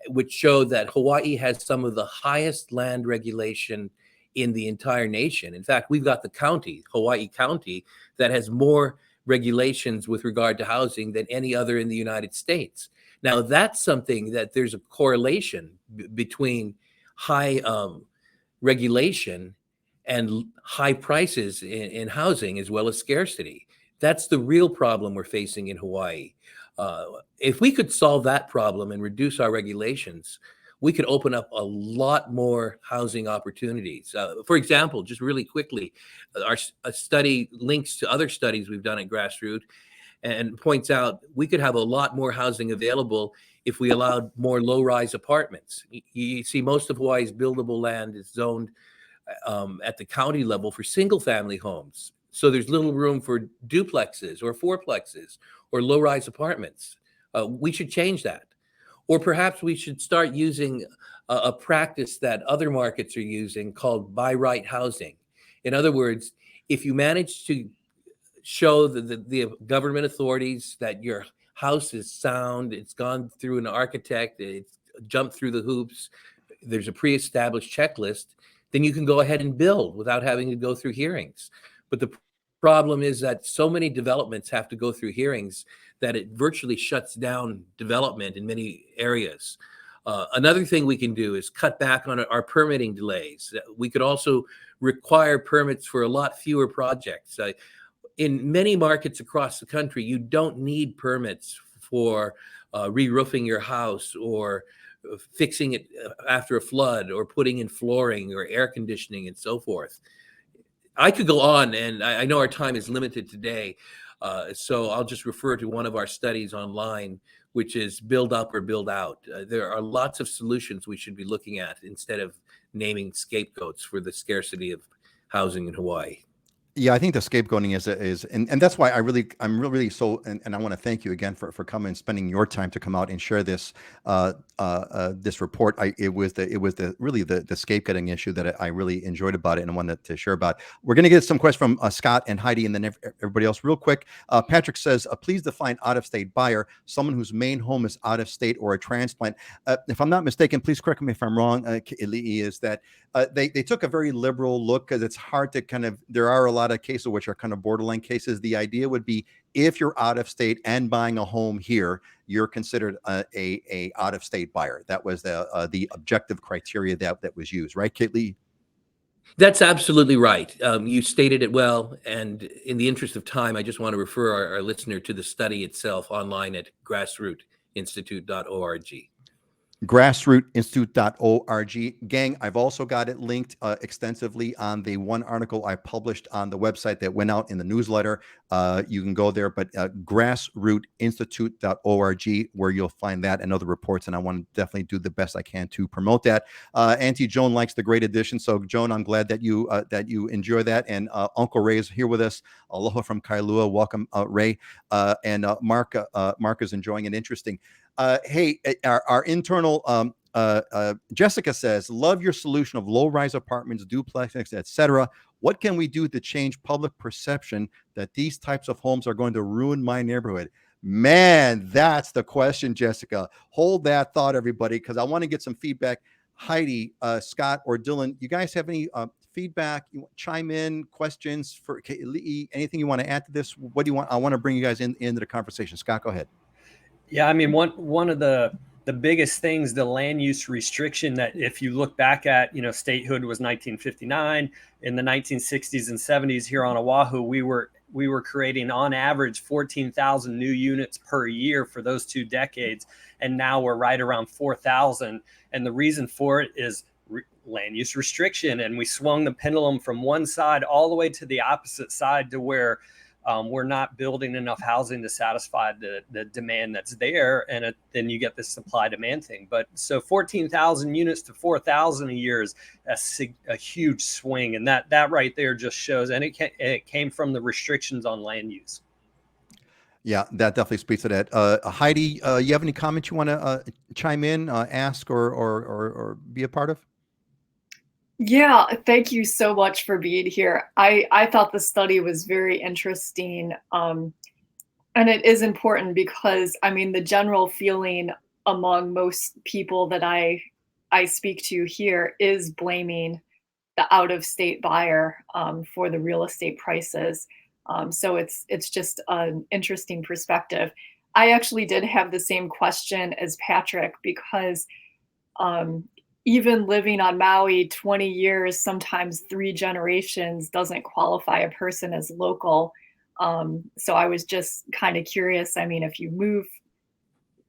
which showed that Hawaii has some of the highest land regulation in the entire nation. In fact, we've got the county, Hawaii County, that has more regulations with regard to housing than any other in the United States. Now, that's something that there's a correlation between high regulation and high prices in housing, as well as scarcity. That's the real problem we're facing in Hawaii. If we could solve that problem and reduce our regulations, we could open up a lot more housing opportunities. For example, just really quickly, a study links to other studies we've done at Grassroot and points out we could have a lot more housing available if we allowed more low-rise apartments. You see, most of Hawaii's buildable land is zoned at the county level for single-family homes. So there's little room for duplexes or fourplexes or low-rise apartments. We should change that. Or perhaps we should start using a practice that other markets are using called by right housing. In other words, if you manage to show the government authorities that your house is sound, it's gone through an architect, it's jumped through the hoops, there's a pre-established checklist, then you can go ahead and build without having to go through hearings. But the problem is that so many developments have to go through hearings that it virtually shuts down development in many areas. Another thing we can do is cut back on our permitting delays. We could also require permits for a lot fewer projects. In many markets across the country, you don't need permits for re-roofing your house or fixing it after a flood or putting in flooring or air conditioning and so forth. I could go on, and I know our time is limited today, so I'll just refer to one of our studies online, which is Build Up or Build Out. There are lots of solutions we should be looking at instead of naming scapegoats for the scarcity of housing in Hawaii. Yeah, I think the scapegoating is, and that's why I'm really so, and I want to thank you again for coming and spending your time to come out and share this this report. It was the scapegoating issue that I really enjoyed about it and wanted to share about. We're going to get some questions from Scott and Heidi and then everybody else real quick. Patrick says, please define out-of-state buyer, someone whose main home is out of state or a transplant. If I'm not mistaken, please correct me if I'm wrong, Keli'i, is that they took a very liberal look because it's hard to kind of, there are a lot of cases which are kind of borderline cases. The idea would be if you're out of state and buying a home here, you're considered a out of state buyer. That was the objective criteria that was used, right, Keli'i? That's absolutely right. You stated it well. And in the interest of time, I just want to refer our listener to the study itself online at grassrootinstitute.org. Grassrootinstitute.org. Gang, I've also got it linked extensively on the one article I published on the website that went out in the newsletter. You can go there, but grassrootinstitute.org, where you'll find that and other reports. And I want to definitely do the best I can to promote that. Auntie Joan likes the great edition. So, Joan, I'm glad that you enjoy that. And Uncle Ray is here with us. Aloha from Kailua. Welcome, Ray. And Mark is enjoying it. Interesting. Hey, our internal Jessica says, love your solution of low-rise apartments, duplexes, etc. What can we do to change public perception that these types of homes are going to ruin my neighborhood? Man, that's the question, Jessica. Hold that thought, everybody, because I want to get some feedback. Heidi, Scott, or Dylan, you guys have any feedback? You want to chime in, questions for Keli'i? Anything you want to add to this? What do you want? I want to bring you guys into the conversation. Scott, go ahead. Yeah, I mean, one of the biggest things, the land use restriction, that if you look back at, statehood was 1959. In the 1960s and 70s here on Oahu, we were creating on average 14,000 new units per year for those 2 decades. And now we're right around 4,000. And the reason for it is land use restriction. And we swung the pendulum from one side all the way to the opposite side to where we're not building enough housing to satisfy the demand that's there. And then you get this supply demand thing. But so 14,000 units to 4,000 a year is a huge swing. And that right there just shows, and it came from the restrictions on land use. Yeah, that definitely speaks to that. Heidi, you have any comments you want to chime in, ask, or be a part of? Yeah, thank you so much for being here. I thought the study was very interesting. And it is important because, I mean, the general feeling among most people that I speak to here is blaming the out-of-state buyer for the real estate prices. So it's just an interesting perspective. I actually did have the same question as Patrick because even living on Maui 20 years, sometimes 3 generations, doesn't qualify a person as local. So I was just kind of curious. I mean, if you move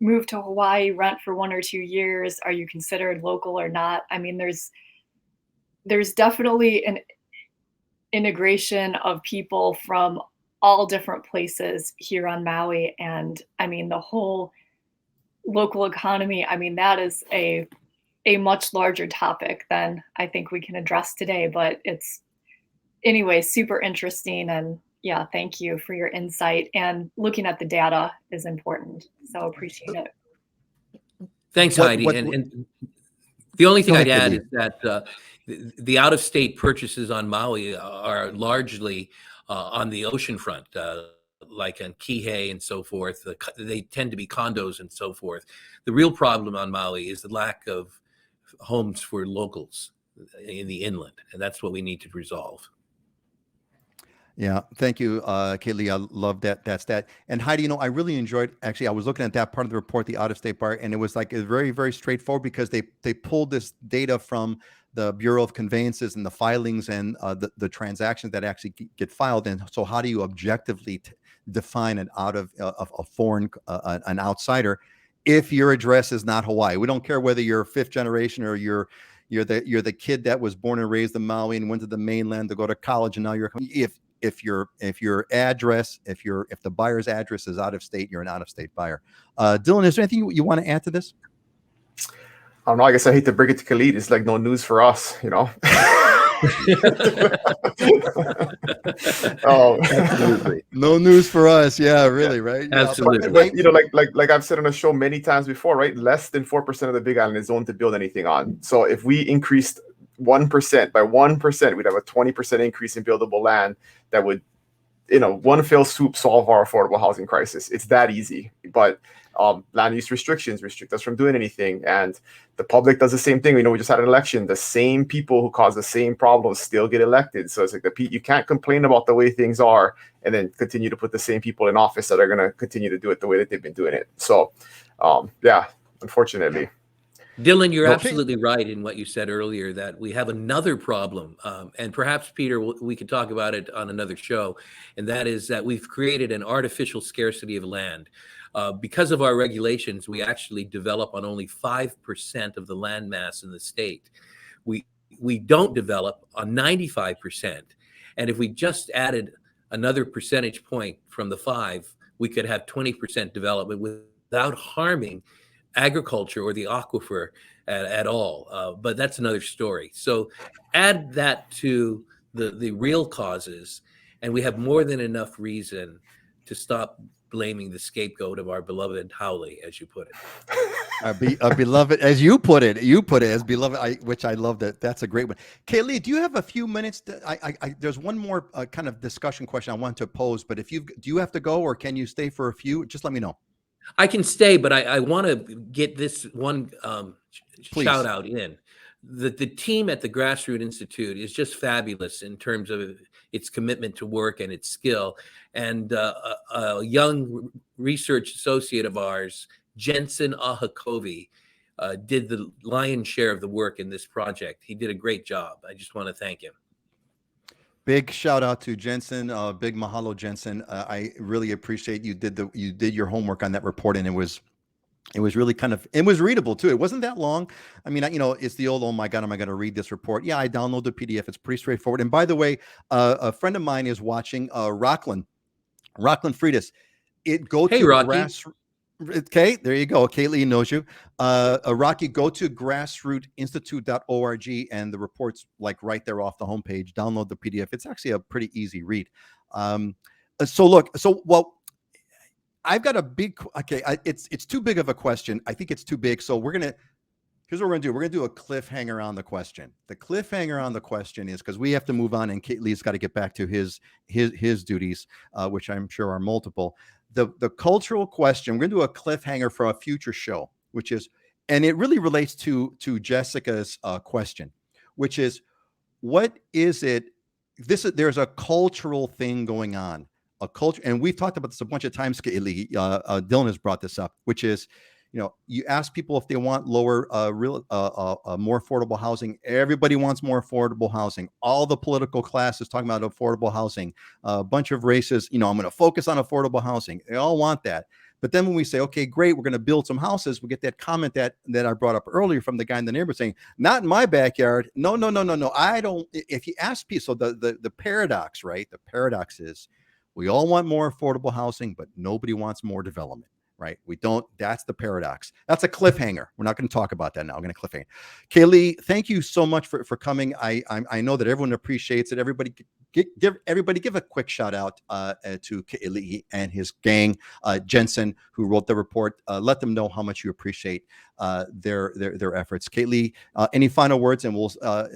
move to Hawaii, rent for 1 or 2 years? Are you considered local or not? I mean, there's definitely an integration of people from all different places here on Maui. And I mean, the whole local economy, I mean, that is a much larger topic than I think we can address today, but it's anyway, super interesting. And yeah, thank you for your insight, and looking at the data is important. So appreciate it. Thanks, Heidi. And the only thing I'd add is that the out-of-state purchases on Maui are largely on the ocean front, like in Kihei and so forth. They tend to be condos and so forth. The real problem on Maui is the lack of homes for locals in the inland, and that's what we need to resolve. Yeah, thank you, Keli'i. I love that. That's that. And Heidi, I really enjoyed, actually, I was looking at that part of the report, the out-of-state part, and it was like, it's very, very straightforward, because they pulled this data from the Bureau of Conveyances and the filings and the transactions that actually get filed. And so how do you objectively define an a foreign, an outsider, if your address is not Hawaii? We don't care whether you're fifth generation or you're the kid that was born and raised in Maui and went to the mainland to go to college, and now if your address, if the buyer's address is out of state, you're an out-of-state buyer. Dylan, is there anything you want to add to this? I don't know. I guess I hate to break it to Keli'i. It's like no news for us, Absolutely. No news for us. Yeah, really, right? Absolutely. But like I've said on the show many times before, right? Less than 4% of the Big Island is zoned to build anything on. So if we increased 1% by 1%, we'd have a 20% increase in buildable land that would, one fell swoop solve our affordable housing crisis. It's that easy. But land use restrictions restrict us from doing anything, and the public does the same thing. We just had an election. The same people who cause the same problems still get elected. So it's like you can't complain about the way things are and then continue to put the same people in office that are going to continue to do it the way that they've been doing it. So yeah, unfortunately. Dylan, you're absolutely right in what you said earlier, that we have another problem, and perhaps, Peter, we could talk about it on another show, and that is that we've created an artificial scarcity of land. Because of our regulations, we actually develop on only 5% of the land mass in the state. We don't develop on 95%, and if we just added another percentage point from the 5, we could have 20% development without harming agriculture or the aquifer at all. But that's another story. So add that to the real causes, and we have more than enough reason to stop blaming the scapegoat of our beloved Haole, as you put it. Our beloved, as you put it, as beloved, which I love that. That's a great one. Keli'i, do you have a few minutes? There's one more kind of discussion question I want to pose, but do you have to go, or can you stay for a few? Just let me know. I can stay, but I want to get this one shout out in. The team at the Grassroot Institute is just fabulous in terms of its commitment to work and its skill. And a young research associate of ours, Jensen Ahakovi, did the lion's share of the work in this project. He did a great job. I just want to thank him. Big shout out to Jensen. Big mahalo, Jensen. I really appreciate you did your homework on that report, and it was really it was readable too. It wasn't that long. I mean, it's the old, oh my God, am I going to read this report? Yeah, I downloaded the PDF. It's pretty straightforward. And by the way, a friend of mine is watching, Rockland Freitas. Hey, Rocky. Okay, there you go. Keli'i knows you. Rocky, go to grassrootinstitute.org, and the report's like right there off the homepage. Download the PDF. It's actually a pretty easy read. I've got a big, it's too big of a question. I think it's too big. So here's what we're going to do. We're going to do a cliffhanger on the question. The cliffhanger on the question is, because we have to move on, and Keli'i's got to get back to his duties, which I'm sure are multiple. The cultural question, we're going to do a cliffhanger for a future show, which is, and it really relates to Jessica's question, which is, what is it? There's a cultural thing going on, a culture, and we've talked about this a bunch of times. Dylan has brought this up, which is, you ask people if they want more affordable housing. Everybody wants more affordable housing. All the political classes talking about affordable housing. A bunch of races, I'm going to focus on affordable housing. They all want that. But then when we say, okay, great, we're going to build some houses, we get that comment that I brought up earlier from the guy in the neighborhood saying, not in my backyard. No, no, no, no, no. I don't. If you ask people, so the paradox, right? The paradox is we all want more affordable housing, but nobody wants more development. Right? We don't. That's the paradox. That's a cliffhanger. We're not going to talk about that now. I'm going to cliffhanger. Keli'i, thank you so much for coming. I know that everyone appreciates it. Everybody give a quick shout out to Keli'i and his gang, Jensen, who wrote the report. Let them know how much you appreciate their efforts. Keli'i, any final words, and we'll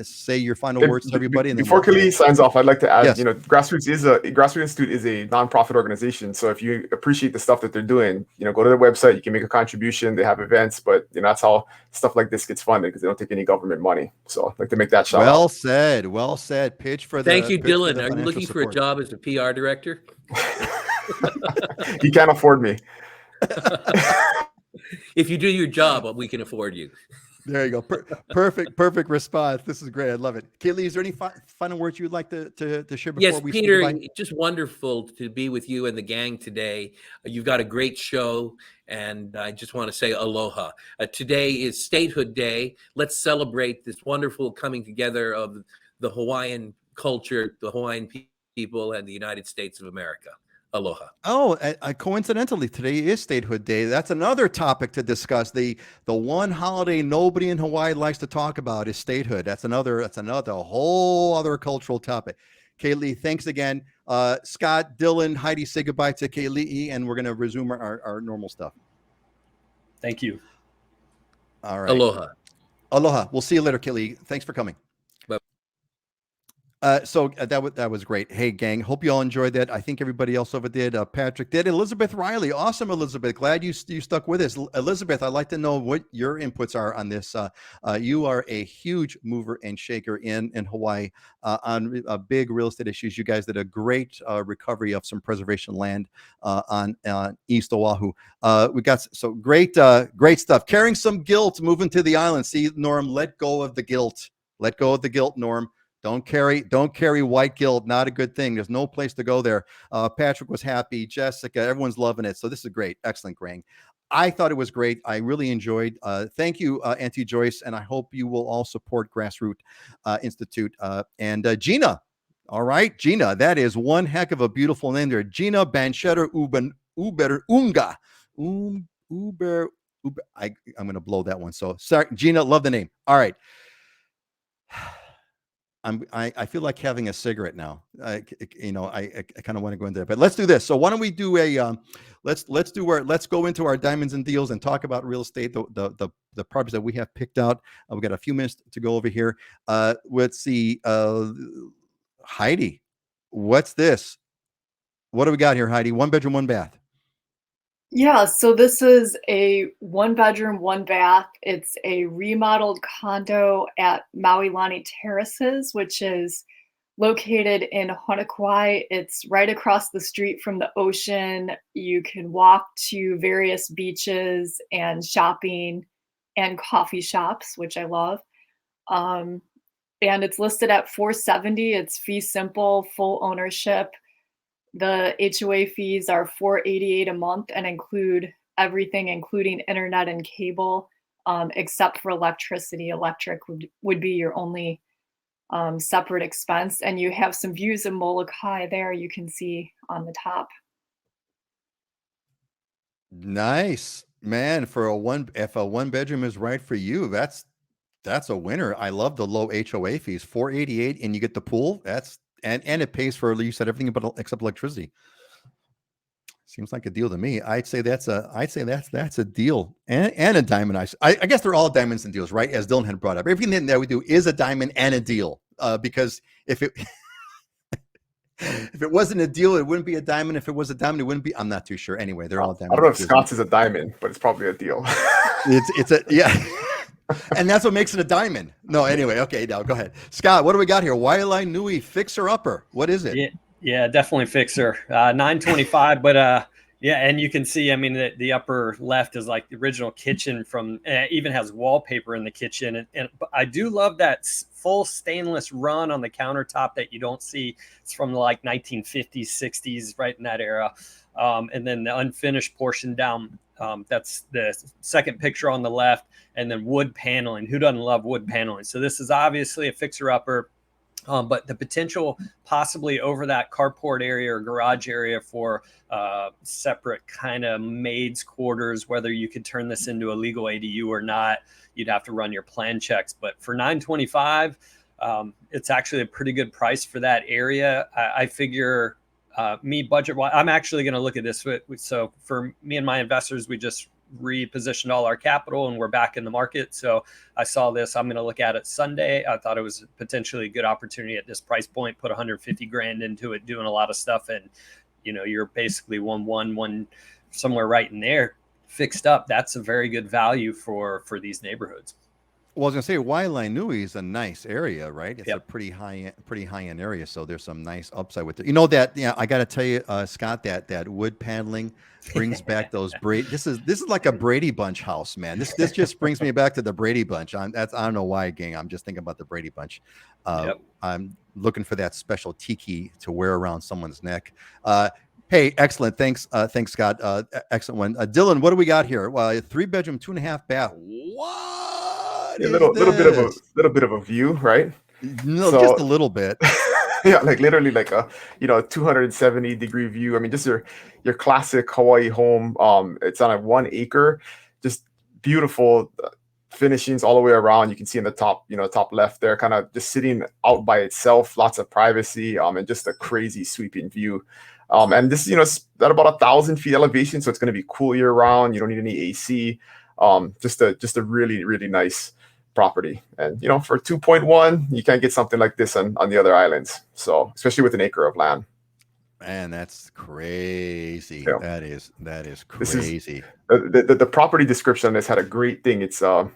say your final words to everybody. And before Keli'i signs off, I'd like to add, yes. Grassroot Institute is a nonprofit organization. So if you appreciate the stuff that they're doing, go to their website. You can make a contribution. They have events, but that's how stuff like this gets funded, because they don't take any government money. So I'd like to make that shout out. Well said. Pitch for the. Thank you, Dylan. Are you looking for a job as a PR director? He can't afford me. If you do your job, we can afford you. There you go. Perfect response. This is great. I love it. Keli'i, is there any final words you'd like to share before yes, we Peter, say goodbye? just wonderful to be with you and the gang today. You've got a great show, and I just want to say aloha. Today is Statehood Day. Let's celebrate this wonderful coming together of the Hawaiian culture, the Hawaiian people, and the United States of America. Aloha. Oh, coincidentally, today is Statehood Day. That's another topic to discuss. The one holiday nobody in Hawaii likes to talk about is statehood. That's another whole other cultural topic. Keli'i, thanks again. Scott, Dylan, Heidi, say goodbye to Keli'i, and we're going to resume our normal stuff. Thank you. All right. Aloha. Aloha. We'll see you later, Keli'i. Thanks for coming. So that was great. Hey, gang, hope you all enjoyed that. I think everybody else over did. Patrick did. Elizabeth Riley. Awesome, Elizabeth. Glad you stuck with us. Elizabeth, I'd like to know what your inputs are on this. You are a huge mover and shaker in Hawaii on big real estate issues. You guys did a great recovery of some preservation land on East Oahu. We got great stuff. Carrying some guilt, moving to the island. See, Norm, let go of the guilt. Let go of the guilt, Norm. Don't carry white guilt. Not a good thing. There's no place to go there. Patrick was happy. Jessica, everyone's loving it. So this is great. Excellent, Grang. I thought it was great. I really enjoyed. Thank you, Auntie Joyce, and I hope you will all support Grassroot Institute. And Gina, all right, Gina, that is one heck of a beautiful name there. Gina Banchetter Uber Unga. Uber. I'm going to blow that one. So sorry, Gina, love the name. All right. I feel like having a cigarette now. I kind of want to go into that, but let's do this. So why don't we do a let's go into our diamonds and deals and talk about real estate, the properties that we have picked out. We've got a few minutes to go over here. Let's see, Heidi, what's this? What do we got here, Heidi? 1 bedroom, 1 bath. Yeah, so this is a 1 bedroom, 1 bath. It's a remodeled condo at Maui Lani Terraces, which is located in Honolulu. It's right across the street from the ocean. You can walk to various beaches and shopping and coffee shops, which I love. And it's listed at $470. It's fee simple, full ownership. The HOA fees are $488 a month and include everything, including internet and cable, except for electricity. Electric would be your only separate expense. And you have some views of Molokai there you can see on the top. Nice, man. If a 1 bedroom is right for you, that's a winner. I love the low HOA fees, $488, and you get the pool. And it pays for, you said, everything except electricity. Seems like a deal to me. I'd say that's a deal and a diamond. I guess they're all diamonds and deals, right? As Dylan had brought up, everything that we do is a diamond and a deal. Because if it if it wasn't a deal, it wouldn't be a diamond. If it was a diamond, it wouldn't be. I'm not too sure. Anyway, they're all diamonds. I don't know if Scott's is a diamond, but it's probably a deal. It's a yeah. And that's what makes it a diamond. No, anyway, okay, now go ahead. Scott, what do we got here? Waialae Nui Fixer Upper. What is it? Yeah, definitely Fixer. $925, but yeah, and you can see, I mean, the upper left is like the original kitchen from, even has wallpaper in the kitchen. And I do love that full stainless run on the countertop that you don't see. It's from like 1950s, 60s, right in that era. and then the unfinished portion down. That's the second picture on the left, and then wood paneling. Who doesn't love wood paneling? So this is obviously a fixer-upper. But the potential possibly over that carport area or garage area for separate kind of maids quarters, whether you could turn this into a legal ADU or not, you'd have to run your plan checks. But for $925, it's actually a pretty good price for that area. I figure me budget wise, I'm actually going to look at this. So for me and my investors, we just repositioned all our capital and we're back in the market. So I saw this, I'm going to look at it Sunday. I thought it was potentially a good opportunity at this price point, put 150 grand into it, doing a lot of stuff. And, you know, you're basically one somewhere right in there fixed up. That's a very good value for these neighborhoods. Well, I was gonna say Waialae is a nice area, right? It's Yep. a pretty high end area, so there's some nice upside with it. You know that, yeah, I got to tell you, Scott, that wood paneling brings back those Brady. This is like a Brady Bunch house, man. This just brings me back to the Brady Bunch. I don't know why, gang. I'm just thinking about the Brady Bunch. Yep. I'm looking for that special tiki to wear around someone's neck. Hey, excellent. Thanks, Scott. Excellent one. Dylan, what do we got here? Well, 3-bedroom, 2.5 bath. What? A little bit of a view, right? No, So- just a little bit. Yeah, like literally like a 270-degree view. I mean, just your classic Hawaii home. It's on a 1 acre, just beautiful finishings all the way around. You can see in the top, top left there, kind of just sitting out by itself, lots of privacy, and just a crazy sweeping view. And this, it's at about 1,000 feet elevation, so it's going to be cool year round. You don't need any AC. Just a really, really nice property. And for 2.1, you can't get something like this on the other islands. So especially with an acre of land. Man, that's crazy. Yeah. That is This is- crazy. The property description on this had a great thing. It's something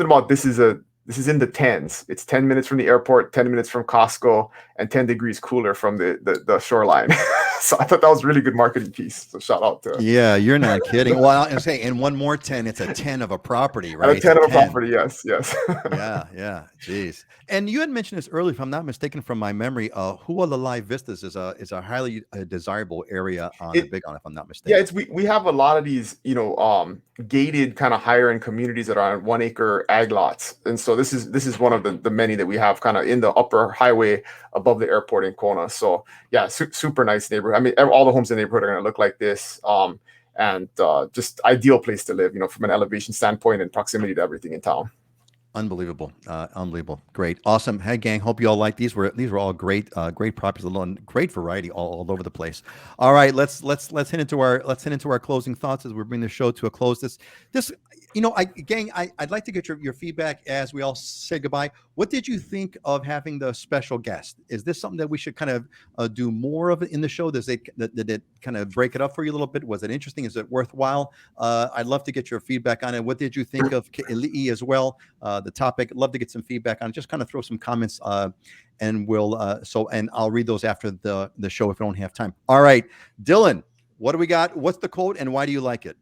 about this is in the 10s. It's 10 minutes from the airport, 10 minutes from Costco, and 10 degrees cooler from the shoreline. So I thought that was a really good marketing piece. So shout out to Yeah, you're not kidding. Well, I'm saying, and one more 10, it's a 10 of a property, right? a It's 10 of a property. Yes. Yeah. Jeez. And you had mentioned this earlier, if I'm not mistaken, from my memory. Hualalai Vistas is a highly desirable area on the Big Island, if I'm not mistaken. Yeah, we have a lot of these, gated kind of higher end communities that are on 1 acre ag lots, and so this is one of the many that we have kind of in the upper highway above the airport in Kona. So yeah, super nice neighborhood. I mean, all the homes in the neighborhood are going to look like this, and just ideal place to live, from an elevation standpoint and proximity to everything in town. Unbelievable. Great. Awesome. Hey, gang, hope you all like these. These were all great properties, alone, great variety all over the place. All right, let's head into our closing thoughts as we bring the show to a close. I'd like to get your feedback as we all say goodbye. What did you think of having the special guest? Is this something that we should kind of do more of in the show? Did it kind of break it up for you a little bit? Was it interesting? Is it worthwhile? I'd love to get your feedback on it. What did you think of Keli'i as well? The topic. I'd love to get some feedback on it. Just kind of throw some comments, and I'll read those after the show if I don't have time. All right, Dylan, what do we got? What's the quote and why do you like it?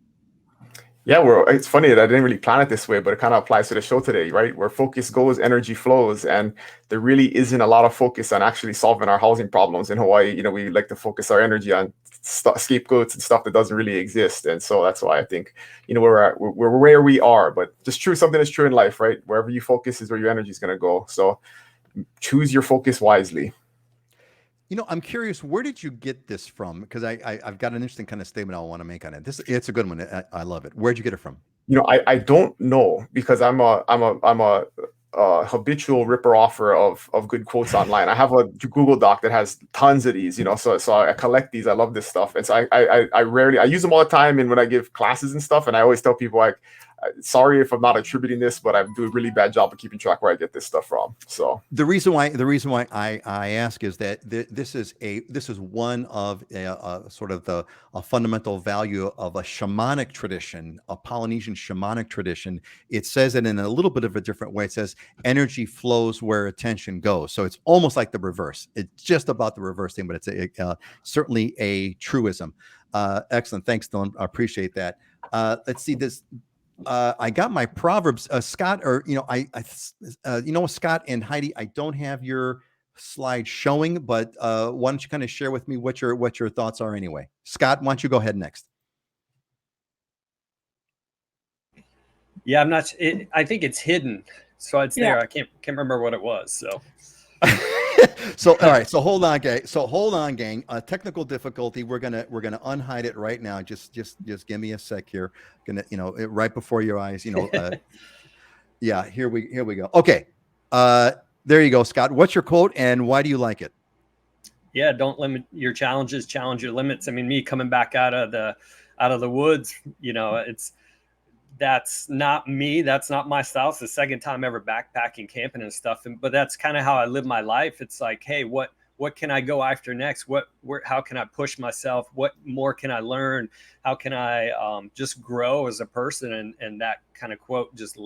Yeah, it's funny that I didn't really plan it this way, but it kind of applies to the show today, right? Where focus goes, energy flows, and there really isn't a lot of focus on actually solving our housing problems in Hawaii. We like to focus our energy on scapegoats and stuff that doesn't really exist, and so that's why I think we're where we are. But just something is true in life, right? Wherever you focus is where your energy is going to go. So choose your focus wisely. I'm curious, where did you get this from? Because I've got an interesting kind of statement I want to make on it. It's a good one. I love it. Where'd you get it from? I don't know, because I'm a habitual ripper offer of good quotes online. I have a Google Doc that has tons of these, so I collect these. I love this stuff, and so I use them all the time. And when I give classes and stuff, and I always tell people sorry if I'm not attributing this, but I do a really bad job of keeping track where I get this stuff from. So the reason why I ask is that this is one of sort of a fundamental value of a shamanic tradition, a Polynesian shamanic tradition. It says it in a little bit of a different way. It says energy flows where attention goes. So it's almost like the reverse. It's just about the reverse thing, but it's certainly a truism. Excellent. Thanks, Dylan. I appreciate that. Let's see this. I got my Proverbs, Scott, or Scott and Heidi. I don't have your slide showing, but why don't you kind of share with me what your thoughts are anyway? Scott, why don't you go ahead next? Yeah, I'm not. I think it's hidden, so it's Yeah. there. I can't remember what it was. So. So all right, so hold on, gang. Technical difficulty. We're gonna unhide it right now. Just give me a sec here. Gonna, right before your eyes. Yeah. Here we go. Okay. There you go, Scott. What's your quote, and why do you like it? Yeah, don't limit your challenges. Challenge your limits. I mean, me coming back out of the woods. That's not me. That's not my style. It's the second time ever backpacking, camping and stuff. But that's kind of how I live my life. It's like, hey, what can I go after next? How can I push myself? What more can I learn? How can I just grow as a person? And that kind of quote just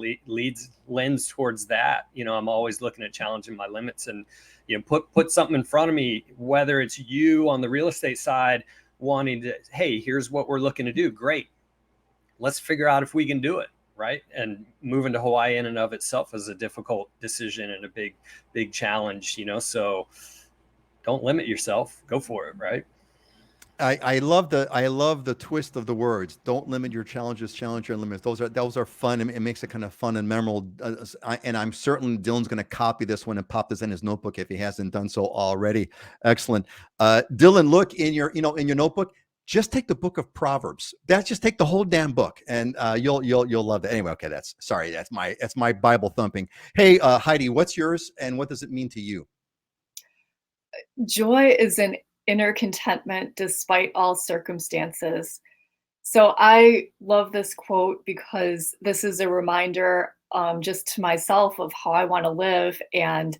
lends towards that. I'm always looking at challenging my limits, and put something in front of me, whether it's you on the real estate side wanting to, hey, here's what we're looking to do. Great. Let's figure out if we can do it, right? And moving to Hawaii in and of itself is a difficult decision and a big challenge, so don't limit yourself. Go for it, right? I love the twist of the words. Don't limit your challenges, challenge your limits. Those are fun, and it makes it kind of fun and memorable. And I'm certain Dylan's going to copy this one and pop this in his notebook if he hasn't done so already. Excellent. Dylan, look in your notebook. Just take the book of Proverbs. Just take the whole damn book, and you'll love that. Anyway, okay, that's my Bible thumping. Hey, Heidi, what's yours, and what does it mean to you? Joy is an inner contentment despite all circumstances. So I love this quote because this is a reminder just to myself of how I want to live. And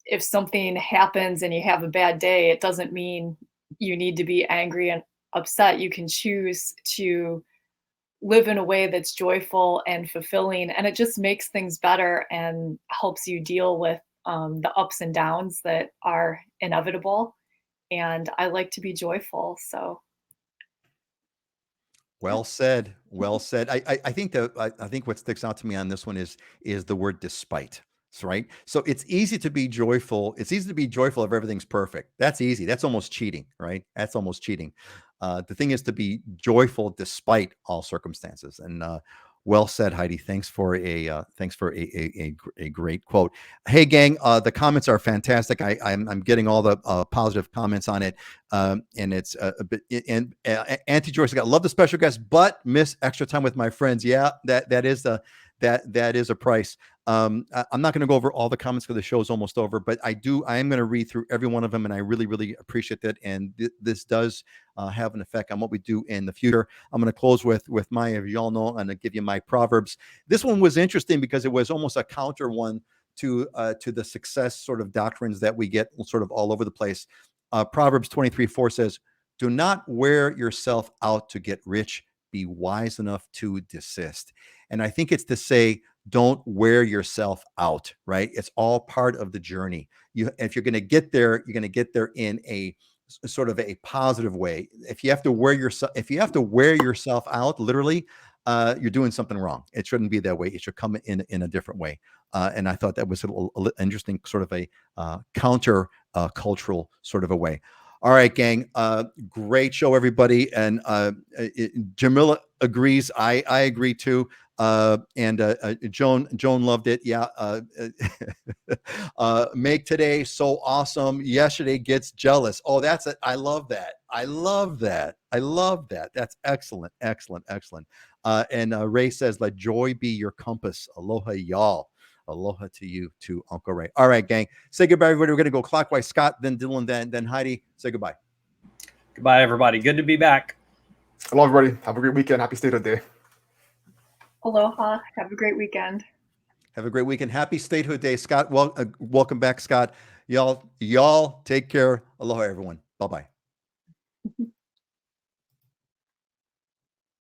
if something happens and you have a bad day, it doesn't mean you need to be angry and upset. You can choose to live in a way that's joyful and fulfilling, and it just makes things better and helps you deal with the ups and downs that are inevitable. And I like to be joyful. So Well said. Well said. I think I think what sticks out to me on this one is the word despite. Right. So it's easy to be joyful. It's easy to be joyful if everything's perfect. That's easy. That's almost cheating, right? That's almost cheating. The thing is to be joyful despite all circumstances. And well said, Heidi. Thanks for a great quote. Hey, gang, the comments are fantastic. I'm getting all the positive comments on it, and it's a bit. And Auntie Joyce got love the special guest, but miss extra time with my friends. Yeah, that is a price. I'm not going to go over all the comments because the show is almost over, but I am going to read through every one of them, and I really, really appreciate that. And this does have an effect on what we do in the future. I'm going to close with my, if y'all know, I'm going to give you my Proverbs. This one was interesting because it was almost a counter one to the success sort of doctrines that we get sort of all over the place. Proverbs 23:4 says, "Do not wear yourself out to get rich. Be wise enough to desist." And I think it's to say, don't wear yourself out, right? It's all part of the journey. If you're going to get there, you're going to get there in a sort of a positive way. If you have to wear yourself out, literally, you're doing something wrong. It shouldn't be that way. It should come in a different way. And I thought that was a little interesting, sort of a counter cultural sort of a way. All right, gang. Great show, everybody. And Jamila agrees. I agree too. And Joan loved it. Yeah. Make today so awesome. Yesterday gets jealous. Oh, that's it. I love that. That's excellent. And Ray says, let joy be your compass. Aloha, y'all. Aloha to you, to Uncle Ray. All right, gang. Say goodbye, everybody. We're going to go clockwise. Scott, then Dylan, then Heidi. Say goodbye. Goodbye, everybody. Good to be back. Hello, everybody. Have a great weekend. Happy Statehood Day. aloha. Have a great weekend. Have a great weekend. Happy Statehood Day, Scott. Welcome back, Scott. Y'all take care. Aloha, everyone. Bye-bye.